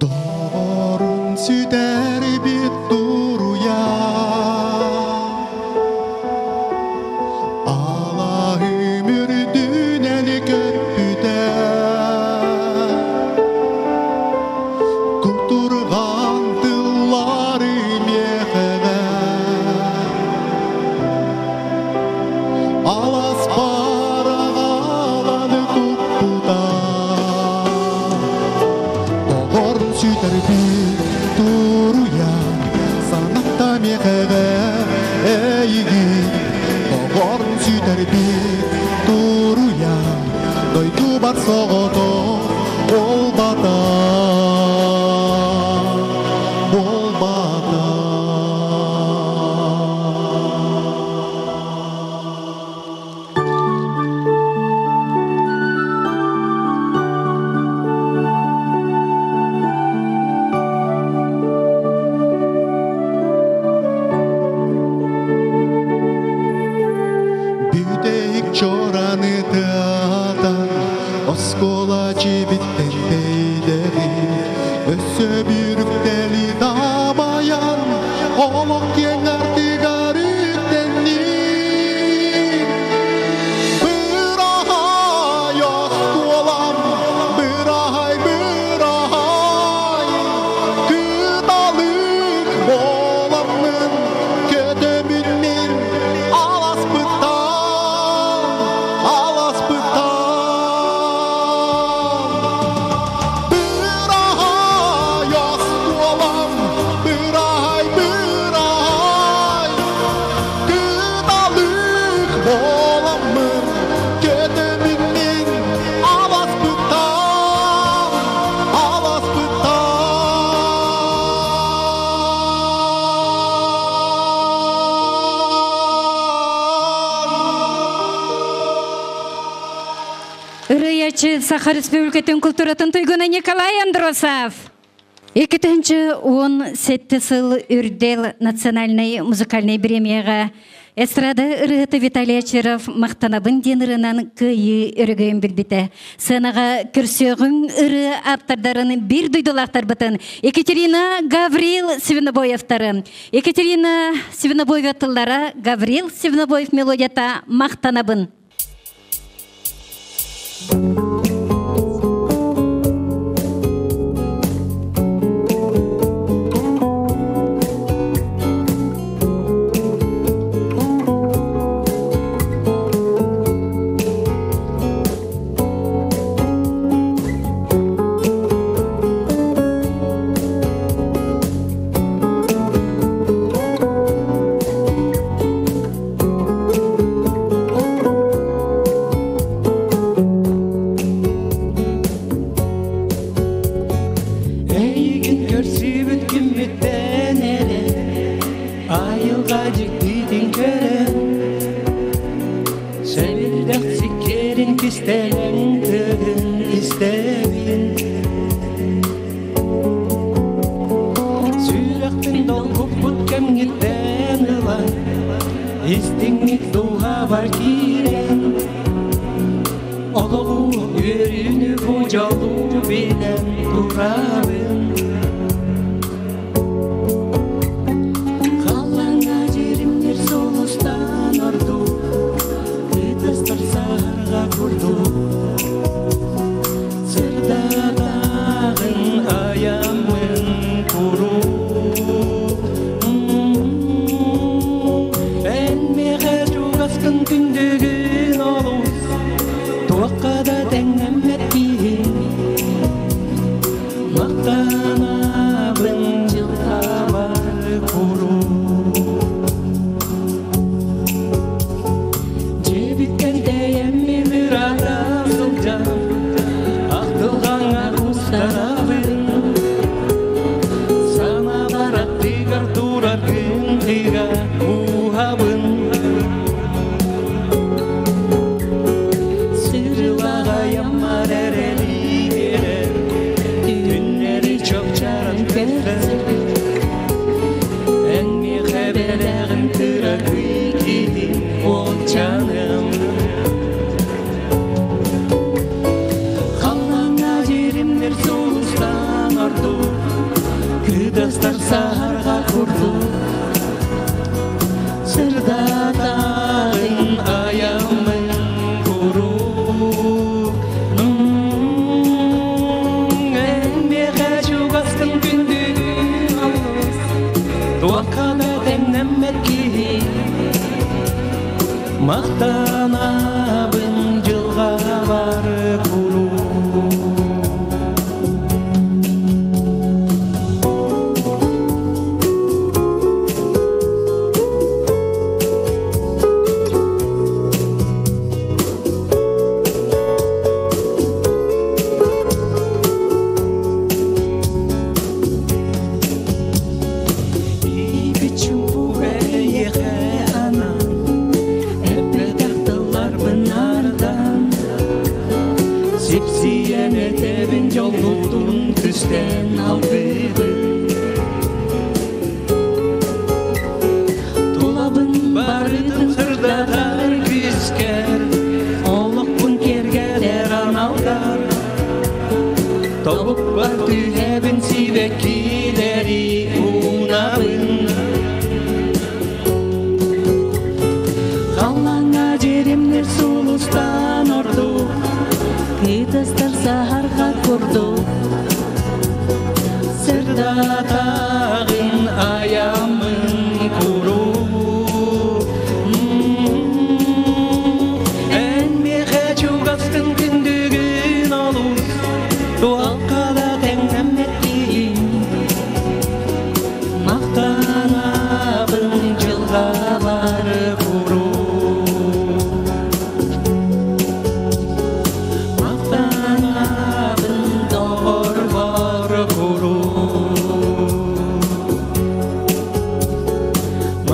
Doğrun süder bit duruya ala ömür düneni köpüde kuturgan tılları mehede alas parağalanı kuppuda Doğrun süder bir duruya sanatta mehede eğgin Doğrun süder bir duruya doydu bar soğudu olbada olbada. Büdeyik çoranı dağdan Oskola cibitten beyleri Össö bürük deli damayan Olok yenger digarüktenni Bırahay oskolam Bırahay bırahay Kıdalık bolamın Ködömünün Ырыячы Саха Республикатын культуратын тойгуна Николай Андросов. 2017 сыл үрдел национальный музыкальный премияға эстрада ырыты Виталий Очеров мақтанабын денірінен күйі үрігейін білбіті. Сынаға күрсеғін ыры аптардарын бір дүйдылақтар бұтын. Екатерина Гаврил Свинобоевтары. Екатерина Свинобоевтылары Гаврил Свинобоев мелодията мақтанабын.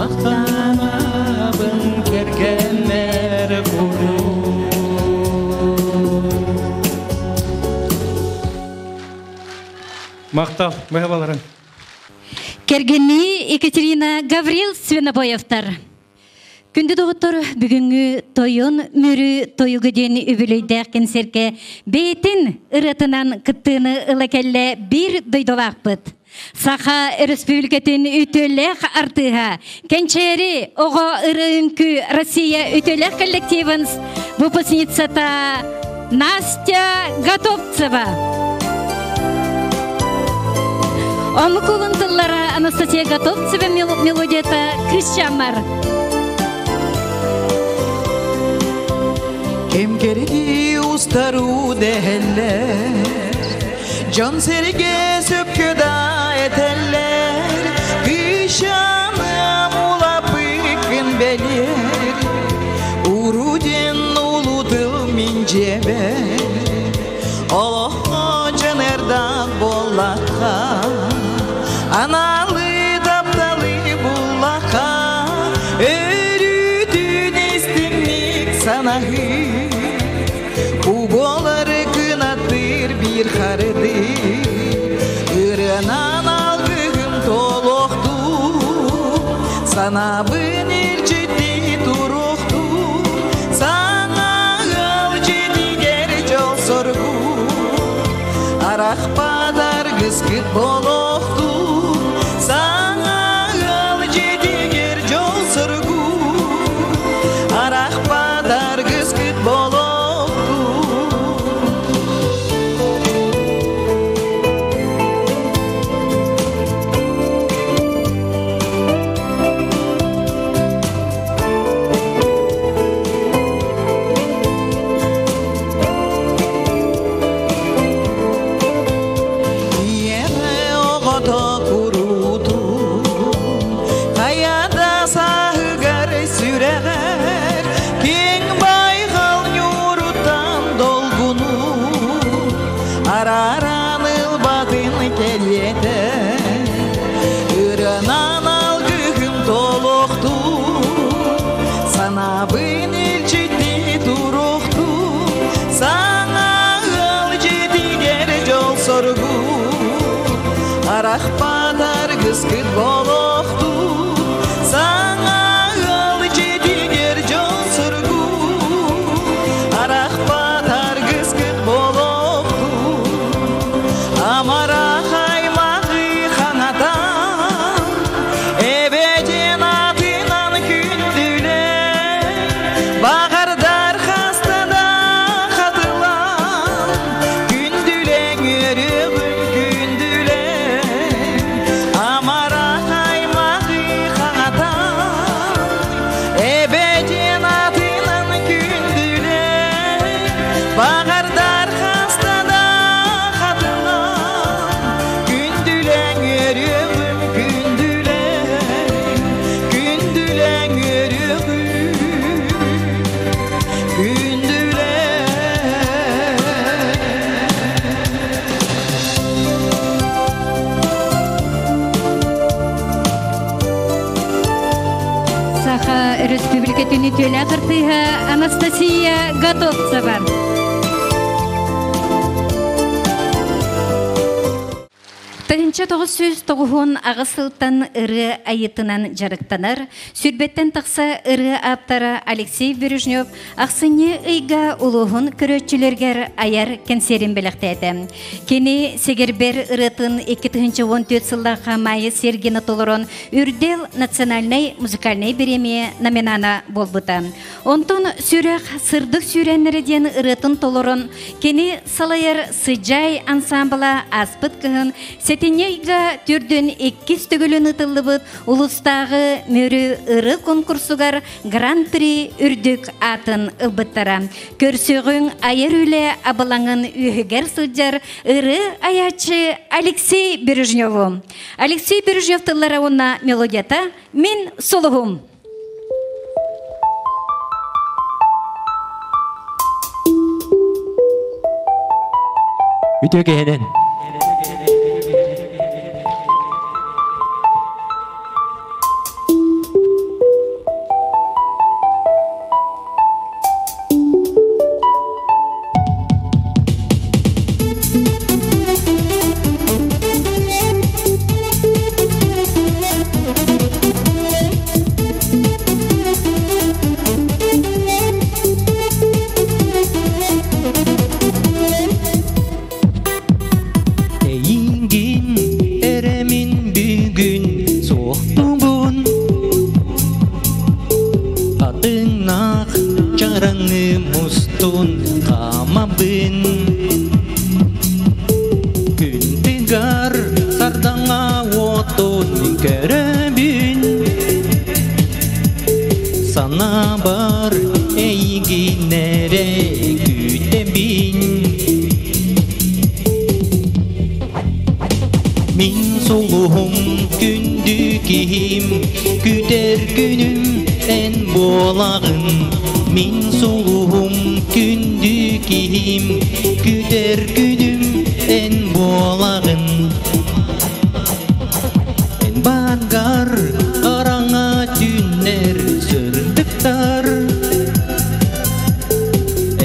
Maqtanabın kerkenler kuru Мақтал, мәхабаларын. Кергенни Екатерина Гаврил Свинобоевтар. Күнді доғыттар бүгінгі тойын мүрі тойығыден үбілейдәк кенсерге бейтін ұрытынан күттіні ұлакәлі бір дойдолақ бұд. Саха республикатын үтөлек артыға кенчері оға ұрынкі Россия үтөлек коллективінс выпускницата Настя Готовцева. Оны кулындылары Анастасия Готовцева мелодията Кришчамар. Kim geridi ustaru deheller Can serge söpküda eteller Kışanım ula pıkın belir Urudin uludu mincebe Allah canerdan bollaka Analı daptalı bullaka Örüdün istimlik sana bir karıdı Irınan algım toluqdu Sana bınır ciddi duruqdu Sana al ciddi gercol sorgu Arak padar gıskıt boluqdu Sana al ciddi gercol sorgu Arak padar gıskıt boluqdu Arak padar gıskıt boluqdu Sana al ciddi gercol sorgu Arak padar gıskıt boluqdu Amara haymağı kanatan Ebedin atınan kündüle Bağırdar hastada katılan Kündüle yürüğün kündüle Bağırdar hastada katılan Gündülen yürüğüm gündülen Gündülen yürüğüm gündülen Саха Республикатын үтөлі қыртыға Анастасия Готовцева. Тыгынча 909 ағысылтан ыры айытынан жарықтанар, сүрбеттен тақса ыры аптара Алексей Бережнев ақсыне ыйга улуғын көрөтчілергер аяр кенсерін біліқтеді. Кені сегербер ырытын 2014 сыллаға майы сергені толырын үрдел национальный музыкальный береме номинана болбыта. Онтон сүрек сырдық сүренерден ырытын толырын кені салайыр сыджай ансамбыла аспыт кығын Сетенейга түрден 2 төгілін ұтылыбыд ұлыстағы мөрі ұры конкурсугар гран-при үрдік атын ұлбыттара. Көрсіғін айыр үлі абылаңын үйігер сұджар ұры аячы Алексей Бережневу. Алексей Бережнев тыллара онна мелодията «Мен солығым». Үтөгенен. Adınaq çarangı mustun kamabın Güntigar sardanga otun kerebin Sana bar eyginere güdebin Min soluhum gündükihim güder günüm en bolağın Min soluhum gündükihim güder günüm en bolağın En bargar aranga tünler sürdüktar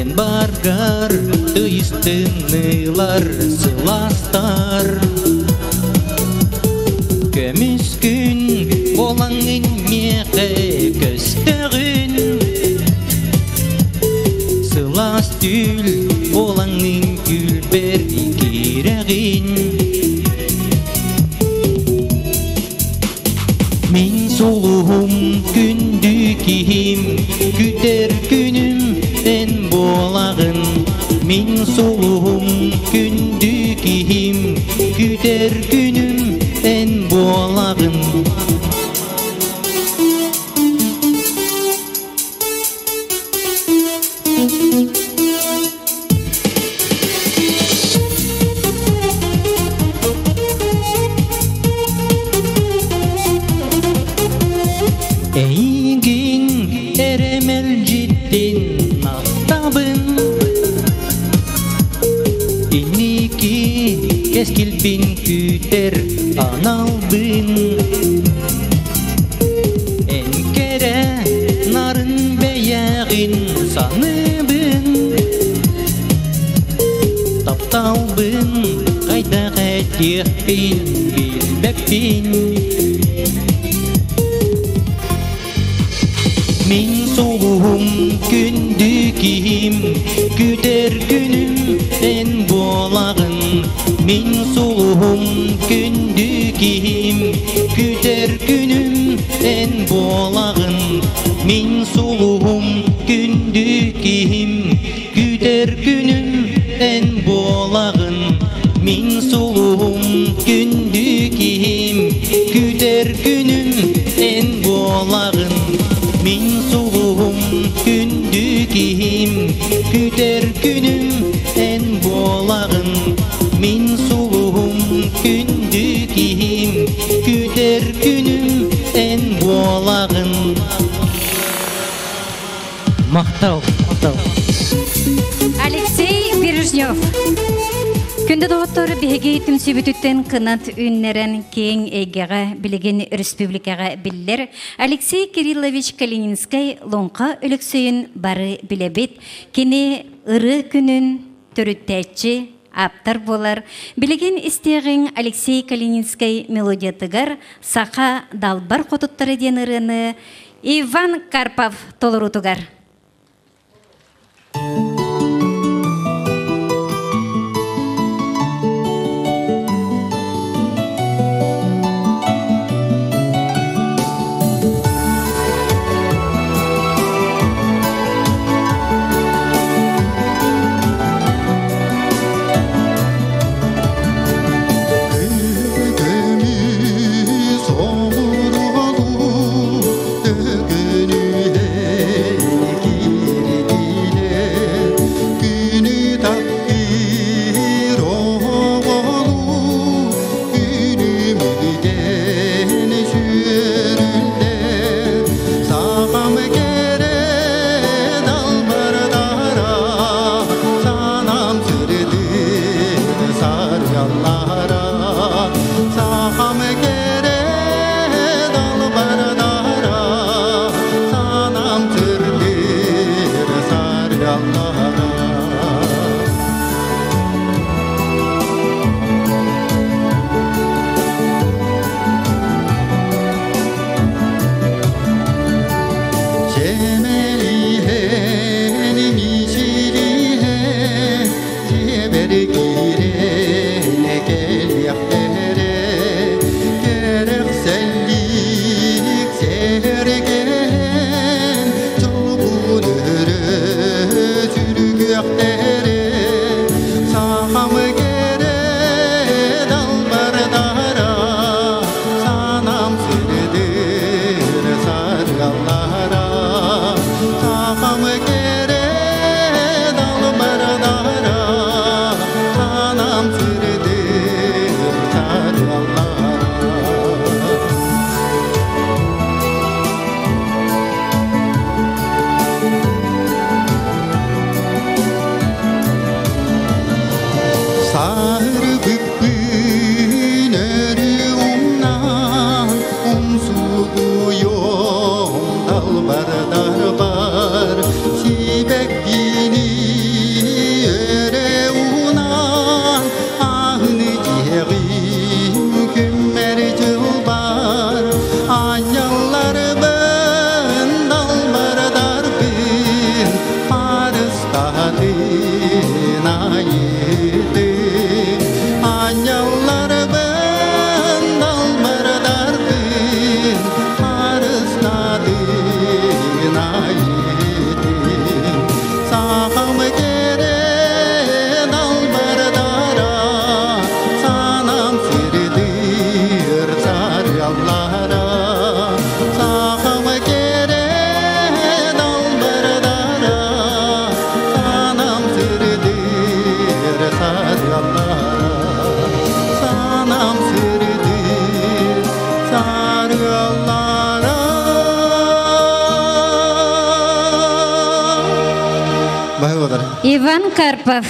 En bargar tüystünülar sılastar Kömüskün bolağın meğe köstüğün Sılas tül bolağın gülber kireğin Min soluhum gündükihim güder günüm en bolağın Min soluhum gündükihim güder günüm en bolağın Eygin eremel ciddin naftabın İniki keskilpin küter analbın Enkere narın beyağın sanıbın Taptalbın kayda etiyahpin bilbepin Min soluhum gündükihim güder günüm en bolağın Min soluhum gündükihim güder günüm en bolağın Min soluhum gündükihim güder günüm en bolağın Min soluhum gündükihim güder günüm en bolağın Min soluhum gündükihim güder günüm en bolağın Min soluhum gündükihim güder günüm en bolağın Maqtav Алексей Бережнев. Күнді доғыттары беге түмсібітіттен қынат үннерен кейін егеға білеген республикаға білдер Алексей Кириллович Калининскай лонқа үліксейін бары білебет, кені ұры күнін түріттәтші аптар болар. Білеген істеғін Алексей Калининскай мелодиятығар сақа далбар қотыттары ден ұрыны Иван Карпов толырутығар. dalbarlar var Sibekini öre unan Ahını ciğim kümmer cılbar Anyallar ben dalbarlar bin Arıstadın ayıdı Anyallar ben dalbarlar bin Arıstadın ayıdı Sağım gere dalbardara Sanam sirdir saryallara Sağım gere dalbardara Sanam sirdir saryallara Sanam sirdir saryallara Bağlıdır. Иван Карпов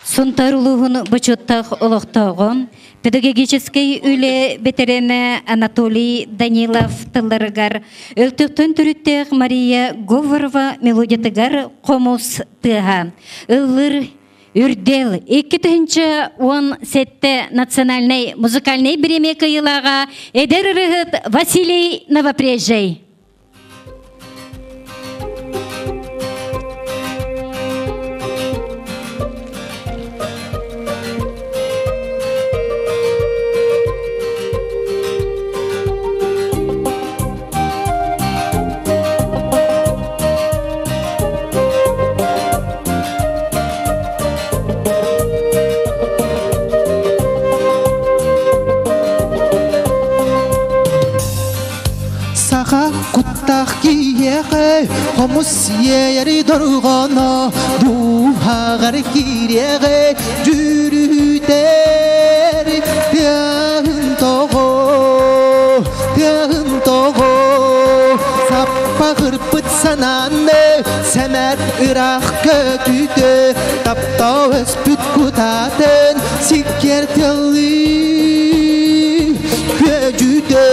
Сунтарулугун бычуттах олохтогон педагогический үле ветераны Анатолий Данилов тылларыгар өлтөктөн түрүттех Мария Говорова мелодиятыгар комус тыга ыллыр үрдел 2017 национальный музыкальный премия кыйылага эдер Василий Новопрежей. Саха куттах киеге хомус ери доргоно дуhagар киреге жүрүтер тягын того саппа кырпыт сананны сәмәр ырах көтүтө тапта өспүт кутатын сиккер телли көжүтө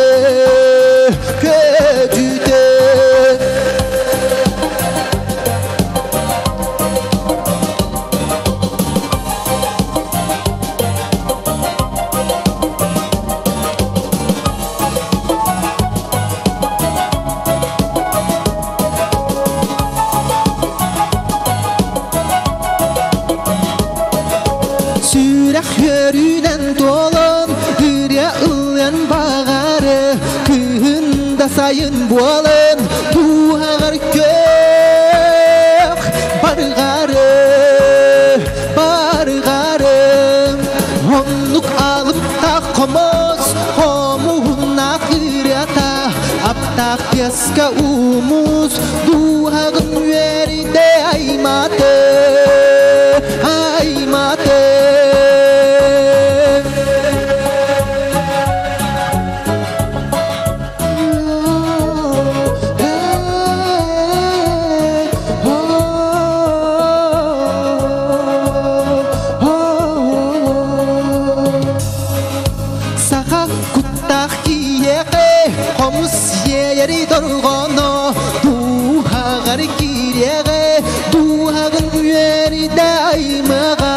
Sürək yörünen dolun Hürya ılyan bağarı Kıyında sayın bolun Tuğağır kök Bargarı Onluk alıp takımız Homuğuna kıryata Aptak yaska umuz Tuğağın veride aymatı Saha kuttak kiyege Homus yeri dorgono Duhagar kirege Duhagın yeri daimaga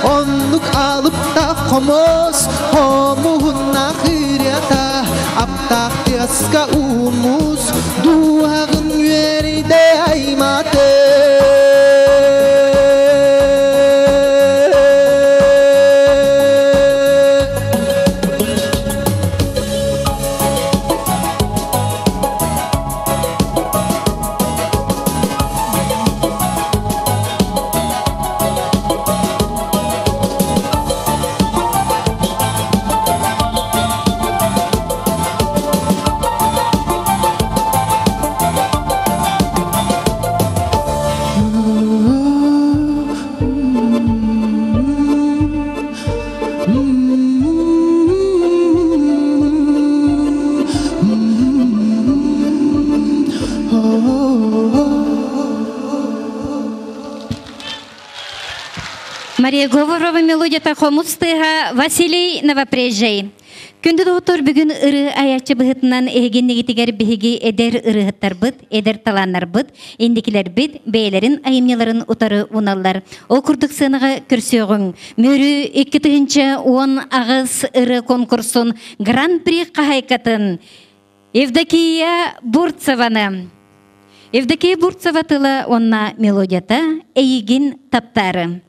Onluk alıp takımız Homuğuna kıryata Aptak yaska umuz Duhagın yeri daimatı Мария Говорова мелодия Тахомустыга Василий Новопрежей. Күнді доғытыр бүгін ұры аячы бұғытынан егенне кетігер бігі әдер ұрығыттар бұд, әдер таланар бұд, ендекілер бұд, бәйлерін, айымнеларын ұтары уналар. Ол күрдік сыныға күрсеуғын. Мөрі 2-10 ағыз ұры конкурсын Гран-при қағайқатын Евдокия Бурцеваны. Евдокия Бурцева тылы онна мелодията «Эйгин таптары».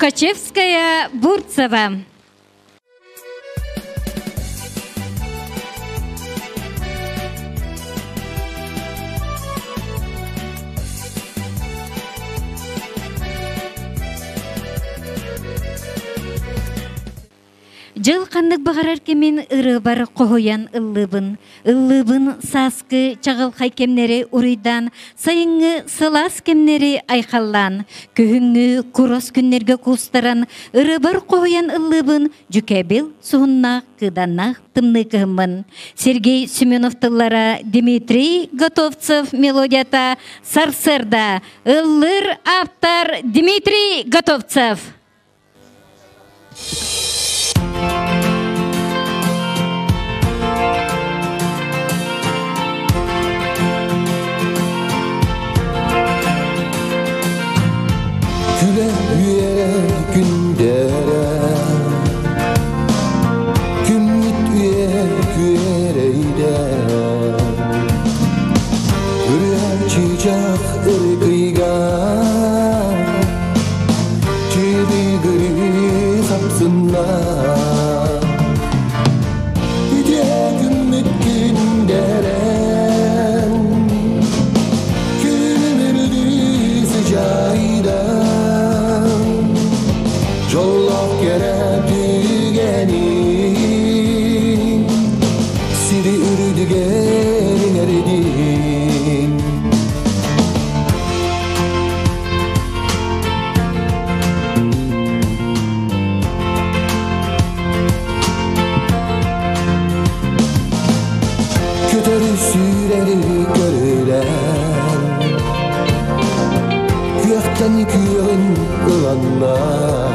Лукачевская Бурцева. Жыл қандық бағарар кемен ыры бар қоғоян ыллыбын саскы чағыл қайкемнері урыйдан, сайыңы сылас кемнері айқаллан, көхіңі құрос күннерге құстаран, ыры бар қоғоян ыллыбын жүкәбіл суыннақ кыданнақ тымны кығымын. Сергей Семеновтылара Дмитрий Готовцев мелодията Сарсырда. Ыллыр автор Дмитрий Готовцев. Güle üye gündere Gümmüt üye güereyde Ürüyen çiçek ırgıyga Çiğdi gri sapsınlar Üye gümmüt günderen Gülmürdü sıcağıyla Jollak yere dügenin Siri ürüdü gelin eridin Kötörü süreli görülen Kuyaktan kuyağın ılanlar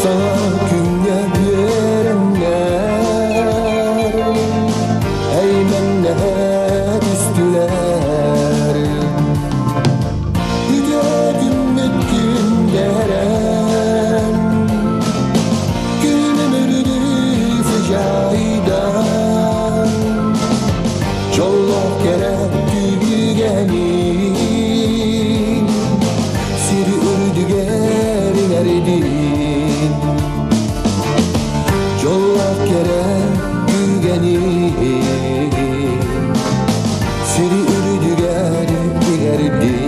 Sana künye verenler Eymenle düştüler Yücedim etkin deren Günümürdü sıcağıydan Çollak yere dügenin Siri ürdü gelin eridin Çollak yere dügenin Siri ürdü gelin eridin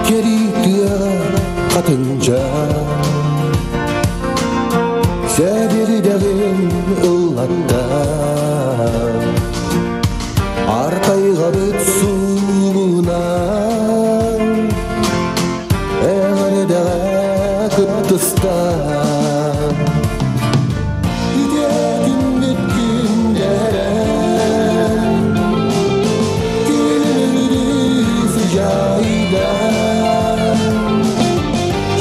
Geri duyar katınca Severi dağın ıllatta Arkayı kabıt suluna Eğer dağa kıptısta Yücedim etkin deren Gülümürdü sıcağıyla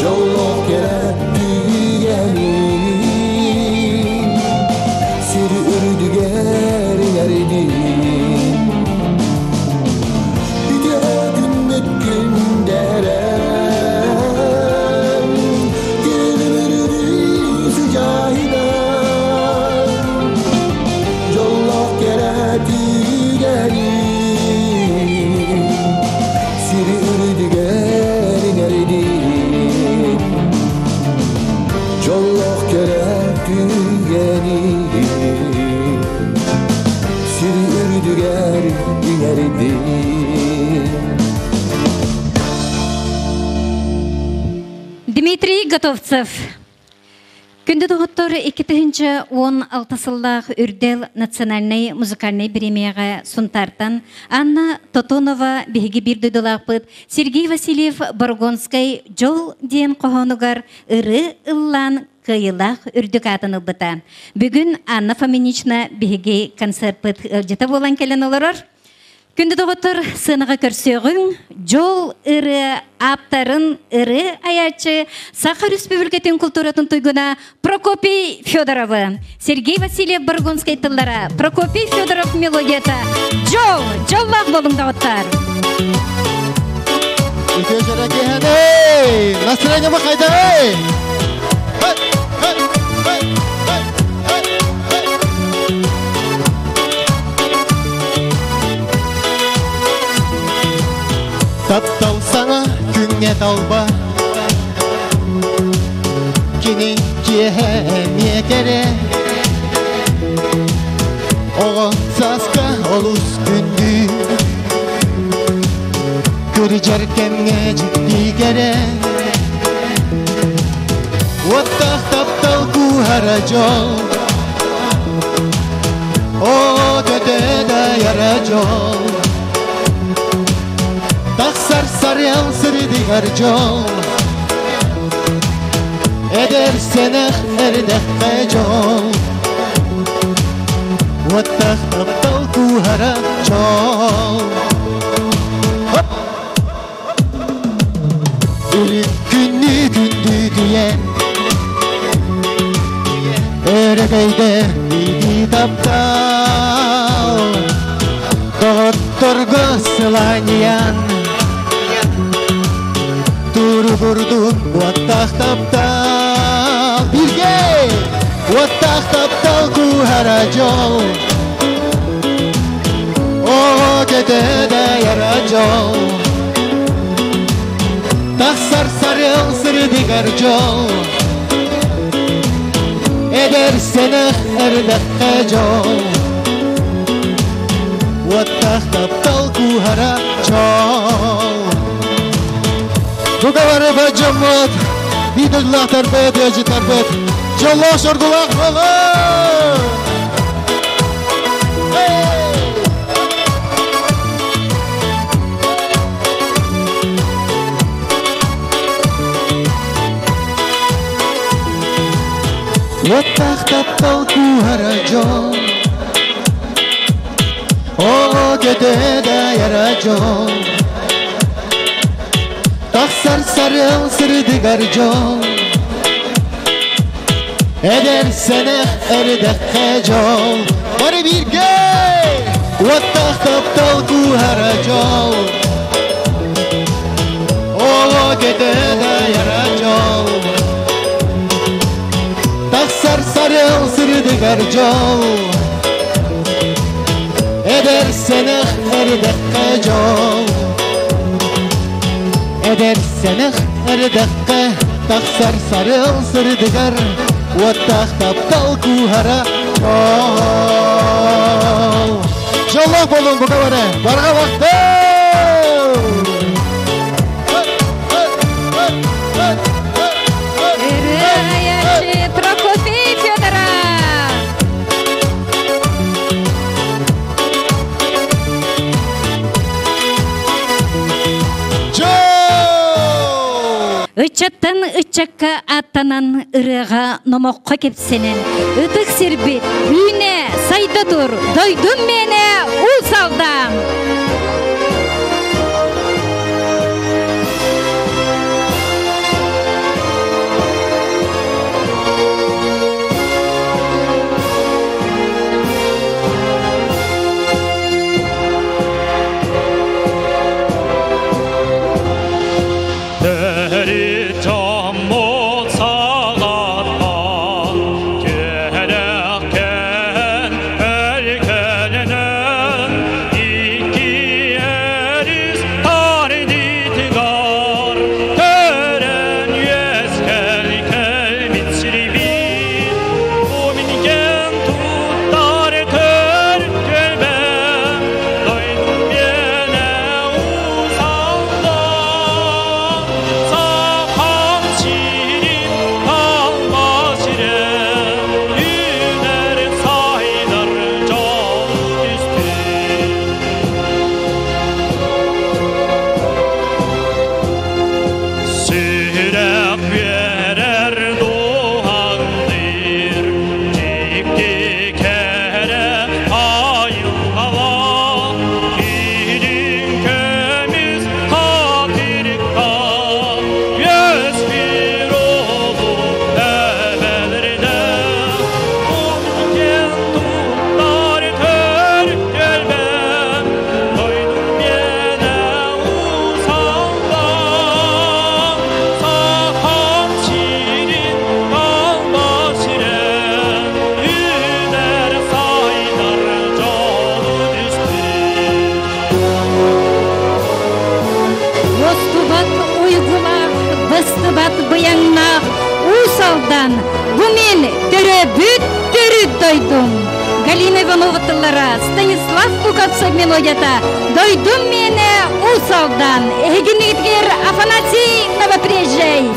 Jollak yere dügenin Siri ürdü gelin eridin Yücedim etkin deren Gülümürdü sıcağıyla Jollak yere dügenin Siri ürdü gelin eridin Jollak yere dügenin Siri ürdü gelin eridin Дмитрий Готовцев. Күнді доғыттар 2016 сыллақ үрдел национальный музыкальный премияға сұнтартан Анна Тотонова беге бір дөділақпыд Сергей Васильев Баргонскай жол ден қоғанығар ұры ұллан кыйылақ үрдік атыны бұта. Бүгін Анна Фоминична беге концерт бұд жета болан келен оларар. Күнді доғыттар сыныға көрсеғін жол ұры аптарын ұры аячы Саха Республикатын культуратын тұйгына Прокопий Федоровы. Сергей Васильев Баргонскай тылдара Прокопий Федоров мелодията Жол, жоллақ болың доғыттар. Үлкен жараке әне, настроение ма қайда, ей? Taptal sana künge dalba Kini cihemiye gere Oğan saska olus gündü Kırıcerkemge ciddi gere Vattah taptal kuharacol O dödede yaracol Taksar saryan sırdı garcol Eder seneh erdek jol Vattah taptal kuhara jol Ölüm günlü gündü diyen Erebeyde bidi taptal Doktorga sılanyan Turgurdun vattah taptal Birge vattah taptal kuharacol O gedede yaracol Taksar sarıl sırdı garcol Eder seneh erdek jol Vattah taptal kuharacol Bu kadar bacamot Bidullah tarbet, yaşı tarbet Jallah şargullah olur Vattah taptal kuharacol O gedede yaracol Taksar sarıl sırdı garcol Eder seneh erdek jol Bari birge Vattah taptal kuharacol O gedede yaracol Taksar sarıl sırdı garcol Eder seneh erdek jol Eder seneh erdek Taksar sarıl sırdı gar Vattah taptal kuhara Jallah bolun bu kavane Barga vakti Irayachi Prokofiev Fyodora Ычаттан ычакка аттанан ырыга номокко кепсенен Ыдык сирбит үйне сайда тур дойдум мене ул салдам Iki усалдан гумен төрөбүт төрүт дойдум. Галина Иванова тыллара, Станислав Луковцев мелодията дойдум мене усалдан. Эгинигитгер Афанасий Новопрежей.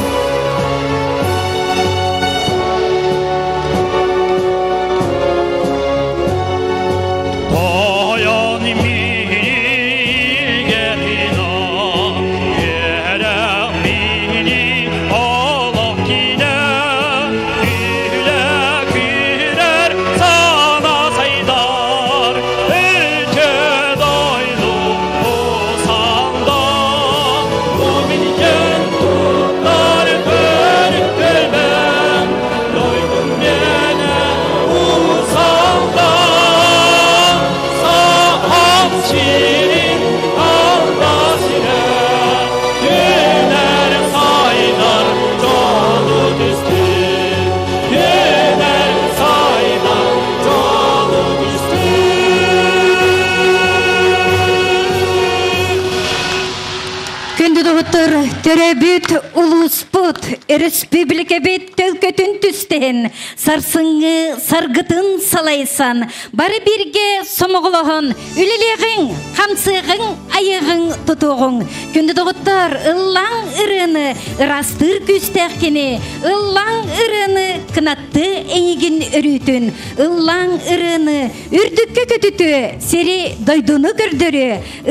Төрөбүт улуспут республика бет төлкөтүн түстен сарсыңы саргытын салайсан бары бирге сомоголохон үлелегиң камсыгың айыгың тутугуң күндү догуттар ыллаң ырыны ырастыр күстәккени ыллаң ырыны кынатты эңигин өрүтүн ыллаң ырыны үрдүккө көтүтү сери дойдуну көрдөрү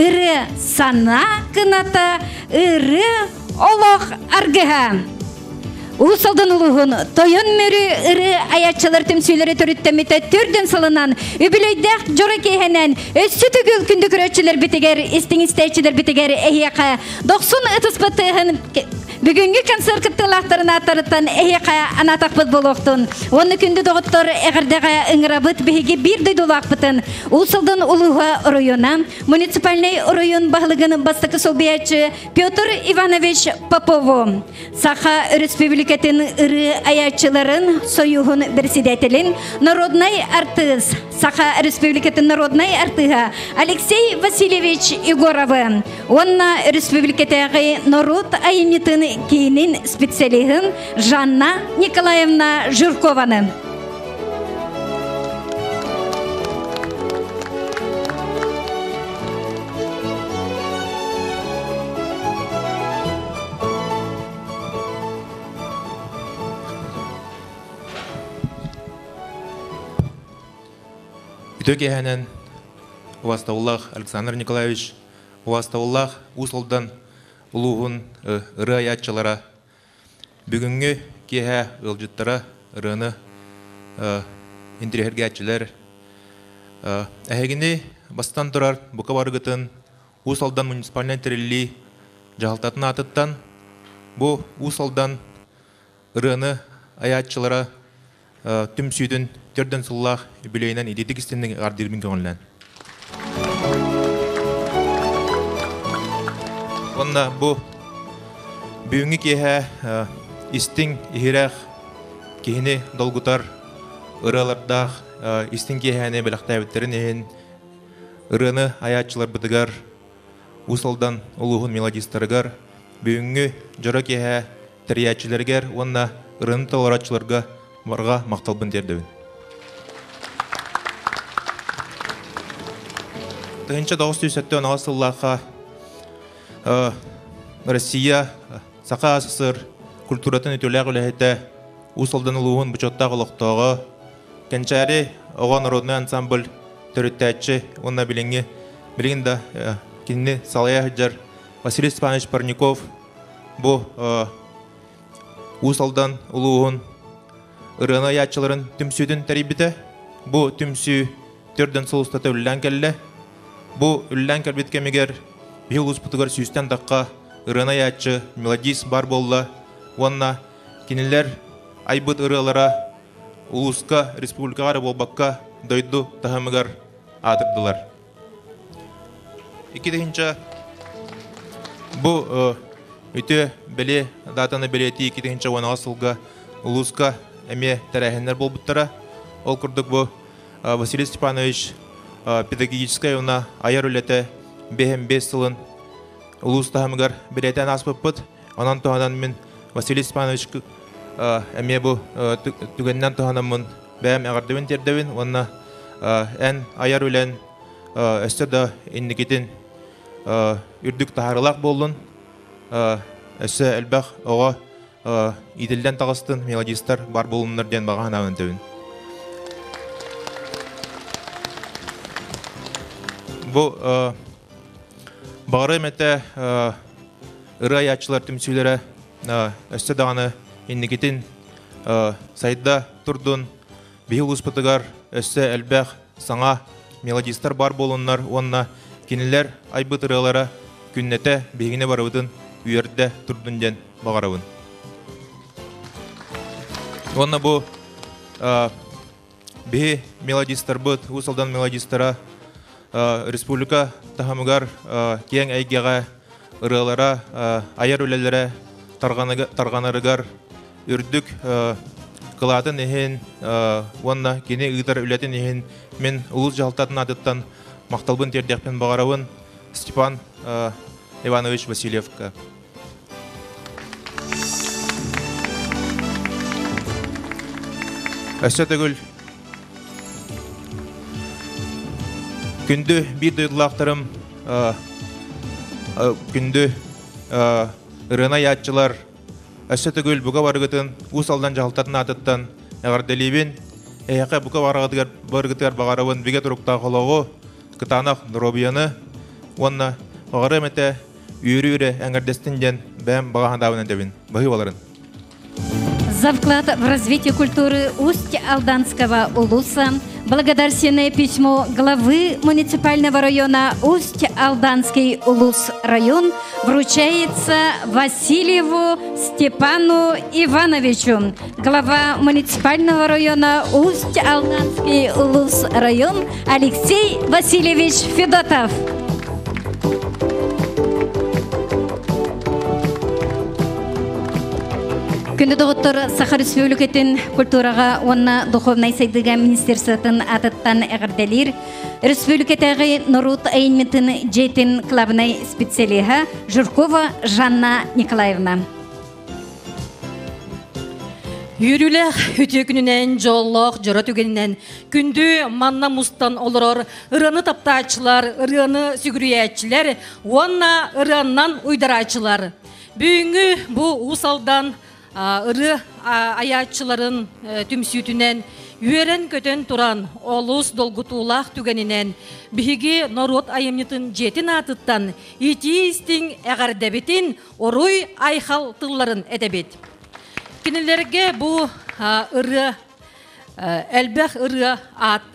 ыры сана кыната ыры олох аргыха. Усалдан улуғын тойын мөрі ыры аятчалар түмсүйлері төріттеметі түрден салынан үбілейдәк жора кейхенен өссі түгіл күнді күрөтчілер бітігер, істің істейчілер бітігер әйеқа. 90 ұтыспытығын бүгінгі концерт кыттылақтарын атарыттан әйеқа анатақпыт болуқтын. Оны күнді доғыттар әғірдіға ұңырабыт бігі бір дойдулақ бұтын. Усалдан улуға ұройына муниципальный ұройын бағылығын бастықы солбиячы Петр Иванович Попову. Саха республикатын ыры аячыларын союғын председателин народный артист Саха республикатын народный артыға Алексей Васильевич Егоровы. Онна республикатағы народ айынетін кейінін специалигін Жанна Николаевна Жиркованы. Ütөкеһенен Уастауллах Александр Николаевич, Уастауллах Усалдан улуғын ыры аятчылара, бүгінгі кеһә ылжыттара ырыны интерегергәтчілер. Әхегіне бастан тұрар бұқа барғытын Усалдан муниципальный терелли жағалтатын атыттан, бұ Усалдан ырыны аятчылара түмсүйдің төрден сұллақ бүлейінен идетік істемнің ардырмин көңілінен. Онна бұ бүгінгі кеһә істің ихирәқ кехіне долгутар ыралардақ істің кеһәне біліқтәбіттерін ехін ырыны аятчылар бұдығар Усалдан ұлығын мелодистарығар бүгінгі жора кеһә тәриятчілергер онна ырыны толаратчыларға барға мақталбын дердеуін. Тыгынча 907 ағасыллаға Россия Сақа СССР культуратын өтіләғ үләхеті Усалдан ұлуғын бұчоттағы ұлықтағы кәнчәрі оған народный ансамбль төріттәтші онна біліңді кеніне салая хыджар Василий Степанович Парников бұ Усалдан ұлуғын ырыны ятчыларын түмсүйдің тәрибіті бұ түмсүй төрден сұлыстаты үллән кәлі бұ үллән кәлбет кәмегер бейіл ұспытығар сүйістен даққа ырыны ятчы мелодис бар болла онна кенелер айбыт ырылара улуска республикағары болбаққа дойду тахымығар адырдылар. Икедігінші бұ өте бәле датаны бәлеті икедігінші оны асылға улуска әме тәрәхендер бол бұттара. Ол күрдік бұ Василий Степанович педагогическая уна аяр үлеті 5 сылын улус тахымығар бәлетен аспып бұд. Онан туғадан мен Василий Степанович әме бу түгеннән туһанамын бәм әгәрдәвен тердәвен онна ән аяр үлән әстәдә инникетин үрдүк тахарлак болдун әсә әлбәх ога иделдән тагыстын мелодистар бар булуннар дигән баганамын төбен бу бары мәтә ыраячлар тимсүләре әстә даны инникетин сайда турдун бил успытыгар әстә әлбәх саңа мелодистар бар болуннар онна кинеләр айбытыралары күннәтә бегине барыбытын үйәрдә турдундән багарабын. Онна бу бе мелодистар бут, усалдан мелодистара республика тахамыгар киң әйгәгә ыралара аяр үләләре тарганарыгар үрдүк кылатын ehен онна кине ыйтар үләтен ehен мен улус жалтатын адыттан макталбын тердәкпен багарабын Степан Иванович Васильевка. Әсәтегүл күнді bir дойдылақтарым күнді ырына ятчылар әсәтегүл бұға барғытын ұсалдан жалтатын атыттан әғарделейбен әйәқә бұға барғытығар бағарабын беге тұрықта қолауы кытанақ Нұробияны онна бағары мәті үйірі әңгірдестінден бәм бағағандауын әдебін. Бұғы боларын. За вклад в развитие культуры Усть-Алданского улуса благодарственное письмо главы муниципального района Усть-Алданский улус-район вручается Васильеву Степану Ивановичу, глава муниципального района Усть-Алданский улус-район Алексей Васильевич Федотов. Күнді доғыттыр Саха Республикатын культураға онна духовнай сайдыға министерствотын атыттан әғірделер. Республикатағы Нұрут айынметін жейтін клабынай специалиға Журкова Жанна Николаевна. Үйрілік өте күнінен жоллық жора түгенінен күнді манна мұстан олырыр ұраны таптачылар, ұраны сүгіріячілер, онна ұраннан ұйдарачылар. Бүгінгі бұл ұсалдан ыры аячыларын түмсүтінен үйерен көтен туран олус долгутулах түгенінен бігі Нұрот айымнетін жетін атыттан ити-истің әғардәбетін оруй айхал тылларын әдәбет. Кенелерге бұл ыры әлбәқ ыры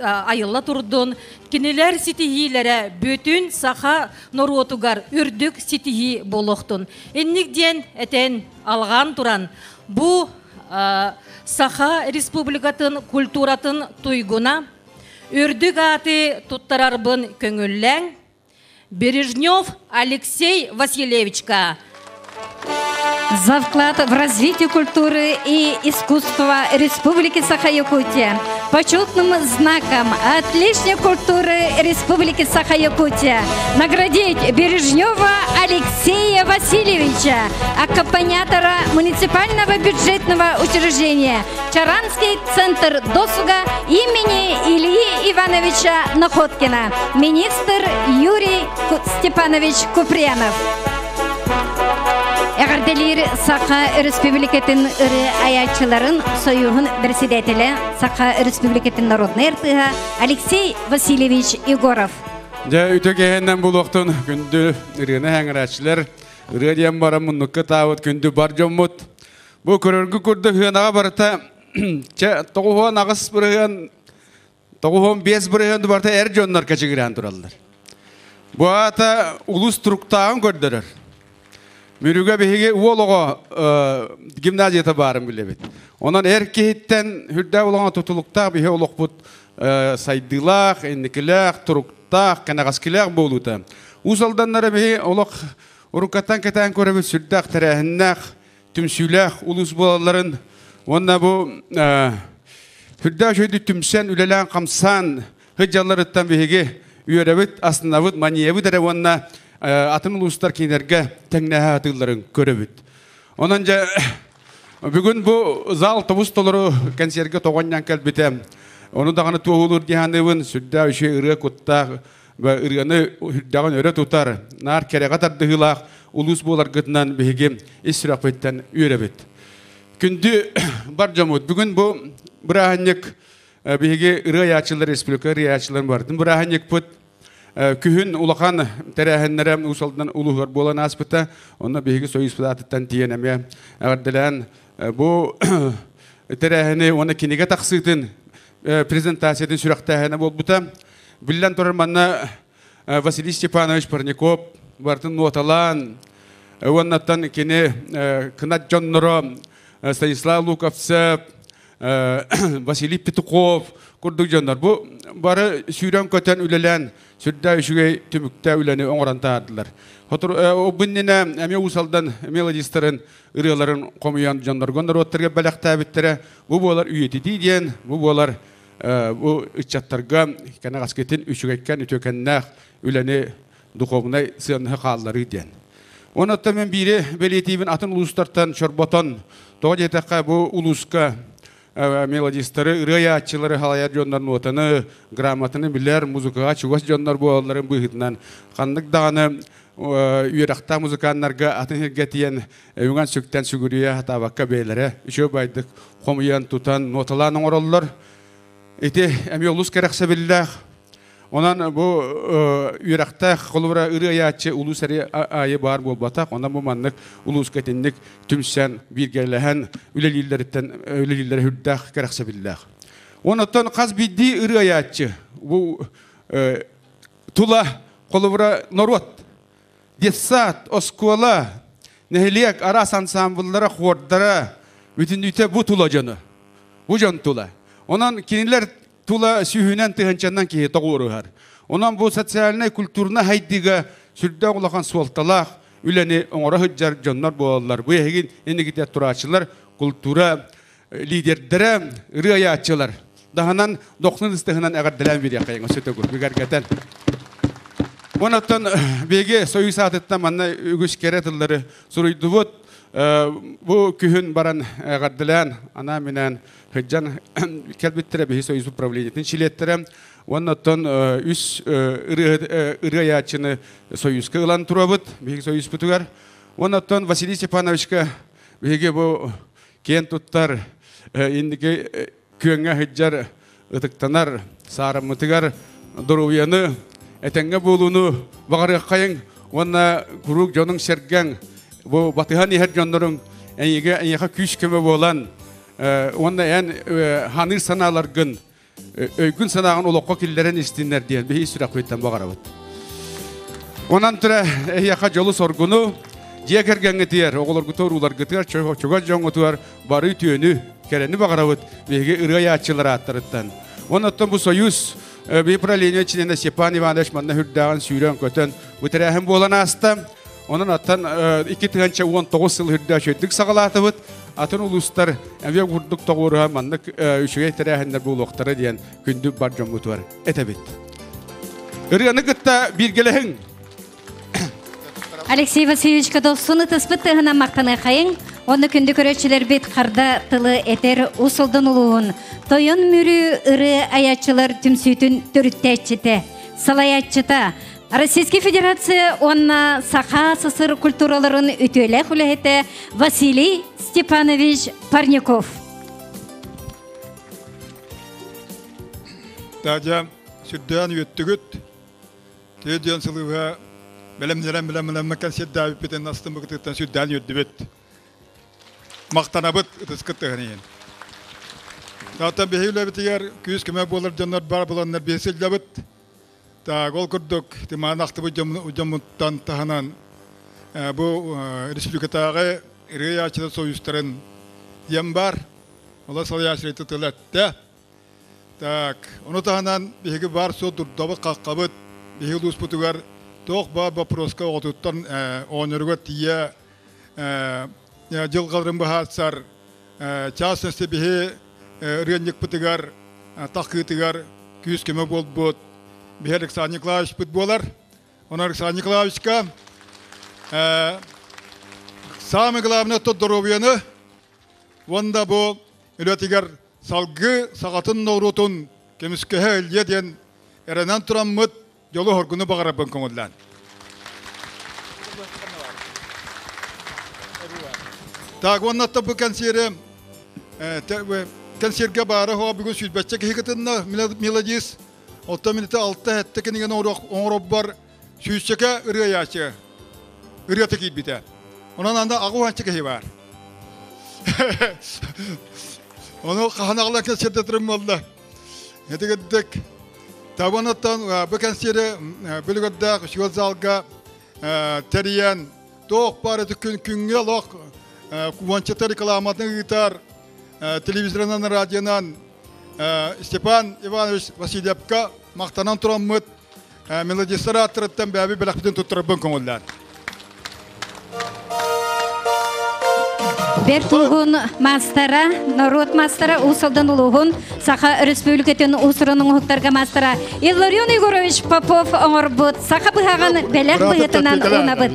айылла тұрдың, кенелер ситихилері бөтін Саха Нұротугар үрдік ситихи болуқтың. Эннігден әтен алған тұран, бұл Саха Республикатын культуратын туйгуна, үрдік аты тұттарарбын көңілләң, Бережнев Алексей Васильевичка. За вклад в развитие культуры и искусства Республики Саха-Якутия почетным знаком отличия культуры Республики Саха-Якутия наградить Бережнева Алексея Васильевича, аккомпаниатора муниципального бюджетного учреждения Чаранский центр досуга имени Ильи Ивановича Находкина, министр Юрий Степанович Куприянов. Әғарделер Саха Республикатын ұры аячыларын союғын председателі Саха Республикатын народный РТГ Алексей Васильевич Егоров. Үтігеннен бұл оқтың күнді ұрыны әңірәтшілер ұры дем бары мұнықы тауыт күнді бар жоммұт. Бұл көріргі күрді ғынаға барыта тоғуған ағыс бұрығын, тоғуған бес бұрығын барыта әр жонлар кәчігірен тұралдар. Бұл ата ұлыс тұрықтағын көрдірір. Мөрүгө беге уолого гимназията барын билебит. Онан эркееттен хүрдө улаңа тутулукта беге улукбут сайдылак, энникилак, туруктак, канагаскилак болута. Усалданнары беге улук урукаттан кетен көрөбүт сүрдак терехиннак, түмсүлак улус балаларын. Онна бу хүрдө жөйдү түмсен үлелен камсан хыджаларыттан беге үйөрөбүт, аснабыт, маниебит эре онна атын улустар кейнерге тәңнәһә атыларын көрөбүт. Онан жа Бүгін бұл зал тұбыс толыры концертке тоғаннан кәлбетем. Оны дағаны туғылыр дегеневін сүрді үші ұры құттақ, ұрыны үрдіғын өрі тұтар. Нар кереға тардығылақ, ұлыс болар ғытынан бігім ес сұрақ беттен үйрі бет. Күнді бар жамыд. Бүгін бұл бірағанек бігіге ұры ячылар, республика ұры ячылар бардың. Бірағанек бұд күхін ұлақан тәрәхінлерім ұсалдан ұлығыр болан аспыта, оны бігіге сойыспыда атыттан тиенеме. Әғарділән бұл тәрәхіні оны кенеге тақсыйтын презентациядың сүрақтәхіні бол бұта. Білден тұрарманна Василий Степанович Парников бардың ноталан, оннаттан кене Кынат Джоннуро, Станислав Луковцев, Василий Петухов, күрдік жондар. Бұл бары сүйрен көтен үлелен, сүрді үшіге түмікті үлені оңырантадылар. Обыннена әме ұсалдан мелодистарын, ұрыларын қомыян жондар. Гондар оттырға бәліқті әбіттері, бұл болар үйеті дейден, бұл болар bu ıçatlarga kana gasketin üçügekken ütökennäh üleni duhovnay sığınlığı qalları diyen. Onatda men biri beliyetibin atın ulustartan çorboton toğa jetakka bu uluska melodistleri, ırıyatçıları halayat jonların otanı, gramatını biler, muzikaga çugas jonlar bu oğulların bıhıtından. Kandık dağını üyerakta muzikanlarga atın hergetiyen öğün sökten sügürüye hata bakka beylere üçü baydık komuyan tutan notalan oğurlar. Ete әме улус керексе білләқ. Онан бұл үйрақта қолыбыра ұры аятчы улус әрі айы бар бол батақ. Онан бұл маннық улус кәтінлік түмсен бергеліген үлелілері хүрдәқ керексе білләқ. Онаттан қаз бидді ұры аятчы. Бұл тұла қолыбыра народ, детсат, оскола, нәхілек, арас ансамбллары, қордары, бүтін үйте бұл тұла жаны. Бұл жан тұла. Ondan kiniler tula sühünen tıhınçandan ki toğuruhar. Ondan bu sosyalne kulturuna haydiga sürde olağan sualtalaq üleni oňora hıccar jonlar boğallar. Bu egin eni gide turaçılar, kultura liderlere riyayatçılar. Dahanan 90 istihinan eğerdilen bir yakayın. Sötegur, bir gergeten. Ondan bege soyus atıttan manna ügüş keretılları suruydu bud. Bu kühün baran eğerdilen ana minen hıccan kelbittire bihi soyus upravleniyetin çilettirem. Ondan üs ırıyatçını soyuska ılan turabıt, bihi soyus putugar. Ondan Vasiliy Stepanovичka bihi bu ken tuttar indiki küenge hıccar ıtıktanar, sarımıtıgar, duruyanı, etenge bulunu, bağırı kayın, ona kuruk jonun sergen, bu batıhan iher jonların en küş keme bolan, onda en hanır sanalargın, öygün sanağın olokko killerin istinler diyen bir süre koyutan bağırabıt. Ondan tura yaka jolu sorgunu, Jeker gengetiyer, oğullar gütür, ular gütür, çoğal jon gütür, barı tüyünü, kereni bağırabıt, bir ırıyatçılara attarıttan. Ondan bu soyuz, bir praleniye içinde Stepan Ivanoviç manna hürdağın süyren kötön, bu terahim bolan astam. Onun attan 2019 yıl hürdağ şöydük sağalatıbıt, atın uluslar, ve vurduk toğuruha manna üçüge terahinler bu uloqtara diyen kündü barcam gütür, etebit. Irıyanı gıtta bir gelehin. Алексей Васильевич Кадовсуны тыспыт тыгына мактаны кайын, оны күндү көрөчүлөр бет карда тылы этер усулдун улуун. Тойон мүрү ыры аячылар түмсүтүн төрүттәчите, салаячыта. Российская Федерация онна саха сысыр культураларын үтөле хүләһете Василий Степанович Парников. Тажа сүддән өттүгүт. Теден сылыга Белем мәкән сәддәбі бітен астын бұғыттан сүддән өдді бет. Мақтана бұт ұтыскыттығын ең. Дағыттан бейеулі бітігер күйіз көмек болар жандар бар боланлар бейселді бұт. Ол күрдік, деман ақты бұ жамыттан тағынан бұл республикатағы ірі ячылы союстарын ем бар. Ола салы яшыреті тылатты. Оны тағынан бейгі бар со дұрдабы қаққабыт, бейеулі ұспытығар Тоқ ба вопроска отуттан онырға тия жылғалырын бұхатсар частности бихе ренник бұтығар, таққытығар күйіз кеме бол бұд. Бихе Александр Николаевич бұд болар. Оны Александр Николаевичка самый главный тот здоровьяны Ванда бу үлетигер салгы сағатын норутун кемискеhe eliyeden erenen turamıt yolu horgunu bağırabın konulan. Tağvannatta bu kanseri kanserde bağırı hava bugün sütbetçek hikatında miladis otominite altta hettekinin onrobbar sütçeke ırıya yaşa. Irıya tekit biter. Onun anda ağuhançık var. Onu kahanağla kanserde durum oldu. Hadi gittik. Tabanattan bu kanseri bölgede şual zalga teriyen doğuk bari küngü lok kuvançatı reklamatını gitar televizyondan radyodan Stepan Ivanoviç Vasilyevka maktanan turamıt melodisleri attırıttan beraber belakbiden tutturabın konular. Бертугун мастера, народ мастера, усалдан улугун, Саха Республикатын усырының хуттарга мастера. Илларион Егорович Попов оңорбут, Саха быхаган белек быхытынан унабыт.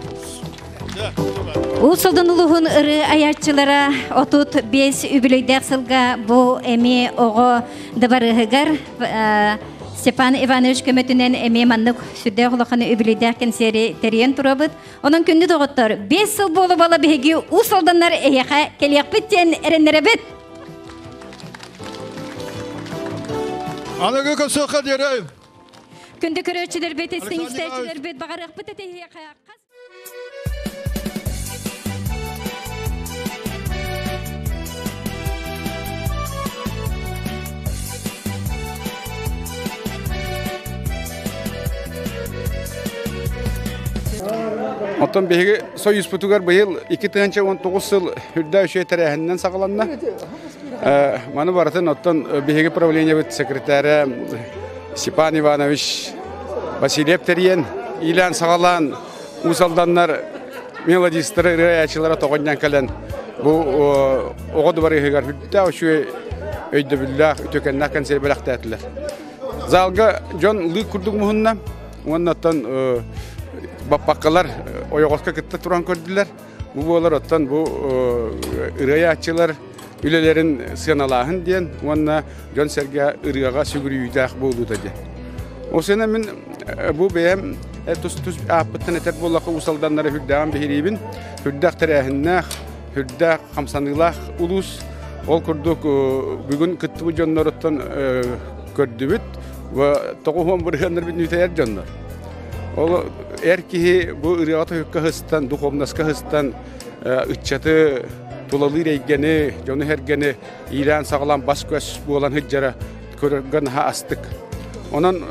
Усалдан улугун ыры аяччылара отут 5 үбілейдек сылга бу эми ого дабарыгар Степан Иванович көмөтүнен эми мандык сүрдө хулаканы үбүлүдө кенсери терен турабыт. Онун күндү доготтор 5 жыл болуп бала беги усалдандар эяка келиякпиттен эренеребит. Анага көсөкө дерей. Күндү көрөчүлөр бет, истейтчилер бет багаракпыт эяка. Ondan beri Soyuz Portugal bu yıl 2019 yıl hüdda üye tarihinden sağlandı. Bana varatan ondan beri правления sekreteri Stepan Ivanoviç Vasilyev teriyen ilan sağlan usaldanlar melodistleri rayachılara toğundan kalan bu oğudu var eğer hüdda üye öydü billah tökenler kanseri belakta ettiler. Zalga John Lee kurduk muhunna ondan Bakkalar oyoğuzka gitti turan gördüler. Bu boğalar ottan bu ırayatçılar ülelerin sınalahın diyen onunla John Serge ırıyağa sügürüyüydek boğdu dedi. O sene min bu beyem tuz apıttın eter bollakı usaldanları hüddağın behiribin hüddağ terehinnağ hüddağ kamsanılağ ulus ol kurduk bugün kıttı bu jonlar ottan gördübüt ve toğuğun burhanlar bir nüteyer jonlar. O erkeği bu ırıata hükka hıstan, duhovnaska hıstan, ıççatı, tulalı reygeni, jonu hergeni, ilan sağlam basköz bu olan hıccara körgen ha astık. Onun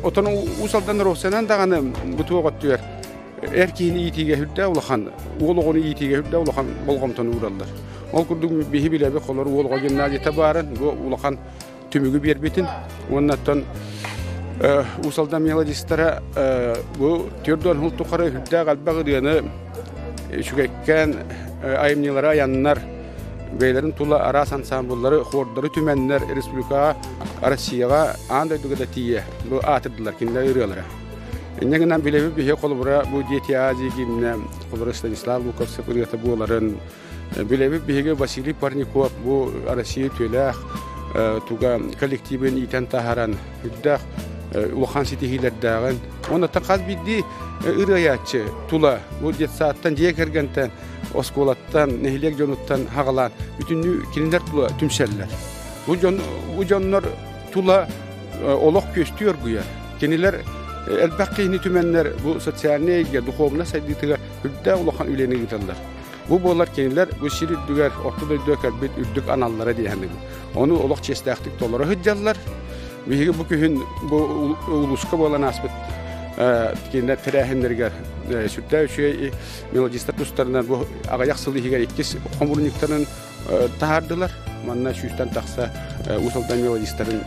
otanın usaldan rohsenan dağını bu tuğa diyor. Erkeğin iyitiğe hüdde ulakan, oğluğunu iyitiğe hüdde ulakan bolgamtan uğrallar. Ol kurduk bihi bile bir kolları oğluğa gennadi tabarın, bu ulakan tümügü bir bitin. Ondan usaldan melodistara bu türden hultuqara hüdda qalbağı diyeni şügekken ayımnilara yanlar beylerin tula aras ansambulları xordları tümenler Respublika Rusiyaga anda dugada tiye bu atırdılar kinler yürüyorlar. Negen bilebi bir kolbura bu DTA'cı gimne kolbura Stanislav Lukovsky yata buların bilebi bir Vasily Parnikov bu Rusiya tülah tuga kollektivin iten taharan hüdda Ulakan sitihiler dağın. Ona takaz bildi ırayatçı tula. Bu jet saattan diye kergenten, oskolattan, nehilek jonuttan hağalan. Bütünlü kilinler tula tümseller. Bu jonlar tula olok köstüyor bu yer. Keniler elbette tümenler bu sosyalneye, duhovna saydıtıga hüdda ulakan üleni gitarlar. Bu boğalar keniler bu şirit düger, ortada döker bit ürdük anallara diyenim. Onu olok çestaktik dolara hüdjallar. Bihi bu köyün bu uluska bolan aspet kende terehenlerger sütte şey melodistler dostlarından bu ağayak sılıhiger ikis komurniklerin tahardılar. Manna şüstten taksa usaldan melodistlerin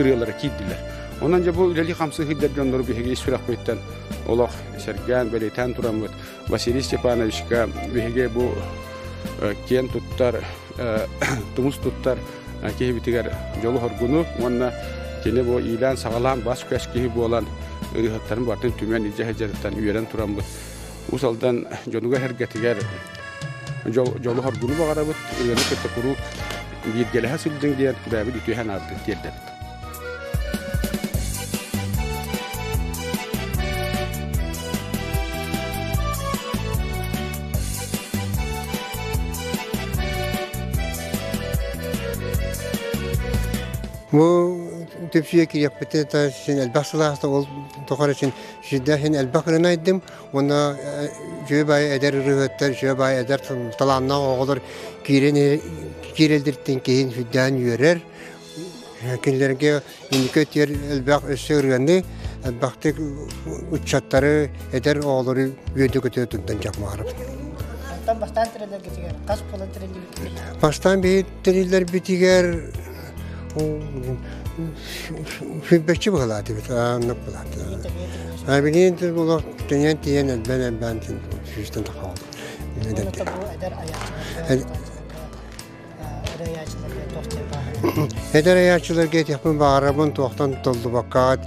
ırıyalara gittiler. Ondan bu üleli hamsı hiddet jonları bihi sürak koyttan olak Sergen beleten turamıt Vasily Stepanovichka bihi bu ken tuttar tumus tuttar ki bitiger yolu horgunu ona kene bu ilan sağlam bas köşkehi bu olan ırıhatların bartın tümen icahecerten üyeren turamı usaldan jonuga hergetiger Jolu hargunu bagarabıt, ırını kötü kuru bir gelehe süldün diyen babi ütühen ardı diyelim. Bu tepsiye ki yapıtı da şimdi elbasılahta ol tokar için şimdi hen elbakırına ettim. Ona cevabı eder rühvetler, cevabı eder talanna oğullar gireldirttin ki hüdden yörer. Kendilerine indikat yer elbak ösürgende elbaktık uçatları eder oğulları yödü kötüdünden yapmarım. Baştan treler geçiyor. Kaç polan treler geçiyor? Baştan bir treler bitiger. Hübbetçi buladı, anlık buladı. Abinin de bu dünyanın diyen ben yüzden kaldım. Bunu da bu eder ayakçılar. Eder ayakçılar get yapın bağırabın tohtan doldu vakat.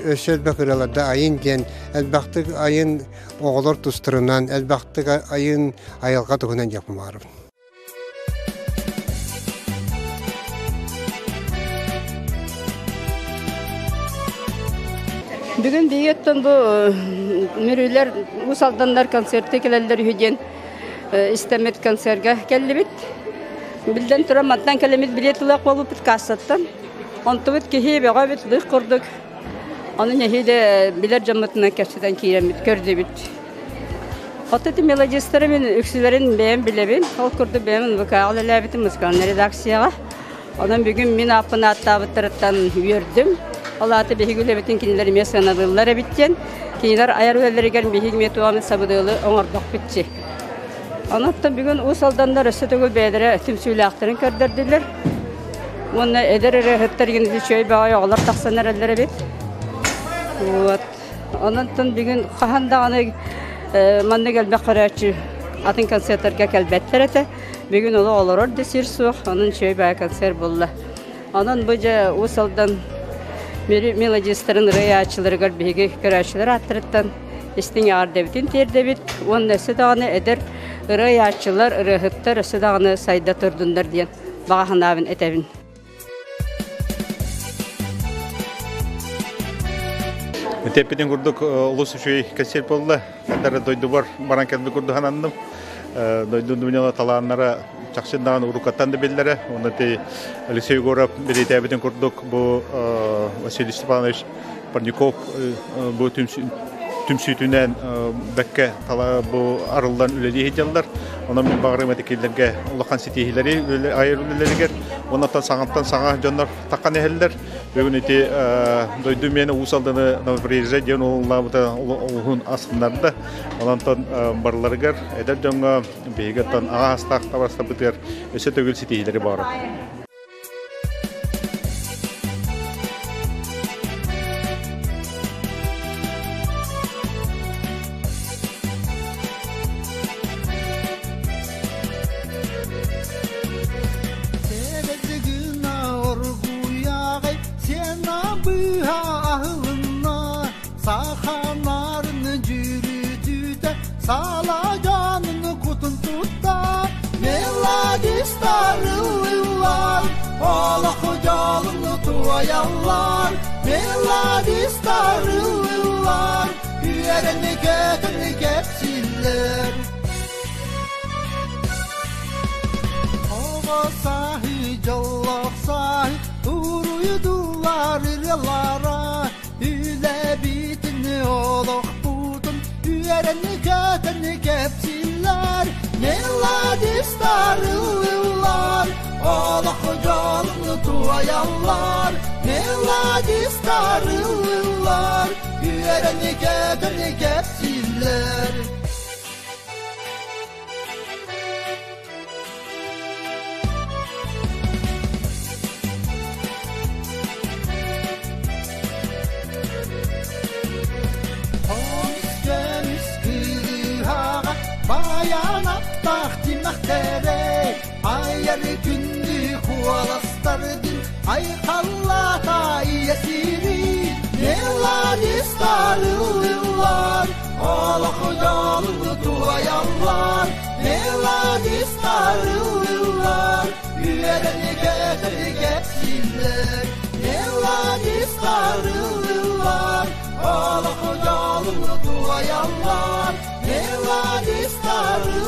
Ösöd bakıralarda ayın diyen elbaktık ayın oğullar tusturunan elbaktık ayın ayılga dokunan yapın bağırabın. Bugün diyetten bu mürüler usaldanlar konserte kelleler hücen istemet konserge geldi bit. Bilden tura mattan kelimit biletulak olup bit kasattan. Ontubit ki bega bit lık kurduk. Onun yahide biler cammatına kesiden kiremit gördü bit. Oteti melodistlerin üksülerin beğen bilebin. O kurdu beğen vokal levitin muskanları redaksiyaya. Onun bugün min apına atabıtırıttan yürüdüm. Allah'ta behigüle bütün kinlerim yasanadığılara bitten. Kinler ayar ölerken behigmet oğamın sabıdığılı oңordok bitçi. Anlattım bugün usaldanlar ösötөгү bedere tümsüyle aktarın körderdiler. Onu eder hıttar yine şöyle bir oğlar taksanlar ellere bit. Anlattım bugün kahanda anı manne gelbe karaçı atın konsertlerge kelbetler ete. Bugün oğlu olur desir soğuk. Onun şöyle bir konser buldu. Onun buca usaldan melodistlerin rüyaçıları garbihige karaçıları attırıttan istin yar devitin ter devit onun esedağını eder rüyaçılar rühüttar esedağını sayda turdunlar diyen bağın abin etevin. Tepeden kurduk ulusu şuy keser boldu. Kadar doydu var baran kelbi kurdu hanandım. Doydu dünyada talanlara çakşından urukatan da billere. Onda te Alexey Gorov bir tepeden kurduk bu Vasily Stepanovich Parnikov bu tümsütünden bekke tala bu arıldan üleli hediyalar. Ona min bağırım etekillerge ulakan sitihileri ayır üleleriger. Ondan sağantan sağa canlar takan eheller. Bugün iti doydu meni usaldığını navriyece diyen oğullarımda oğun aslında. Ondan barılarıger eder canğa behigetten ağa hastak tavarsta biter. Öse tögül sitihileri bağırım. Salacanını kutun tutta Melodistarlılar Ola kocalını tuvayanlar Melodistarlılar Yerini götünü kepsiller Ova sahi callak sahi Uruydular iryalara Üle bitini olak yerini götünü kepsiller Melodistarlılar Ola kocalını tuvayanlar Melodistarlılar Yerini götünü kepsiller Bayanat tahti mahtere Ayar gündü kualastardın Ay kallata iyesiri Melodistarlılar Ola kocalını tuvayanlar Meladis tarılırlar, yüreğini getirgeksinler. Meladis tarılırlar, ağla kocalığı duayanlar. Meladis tarılırlar.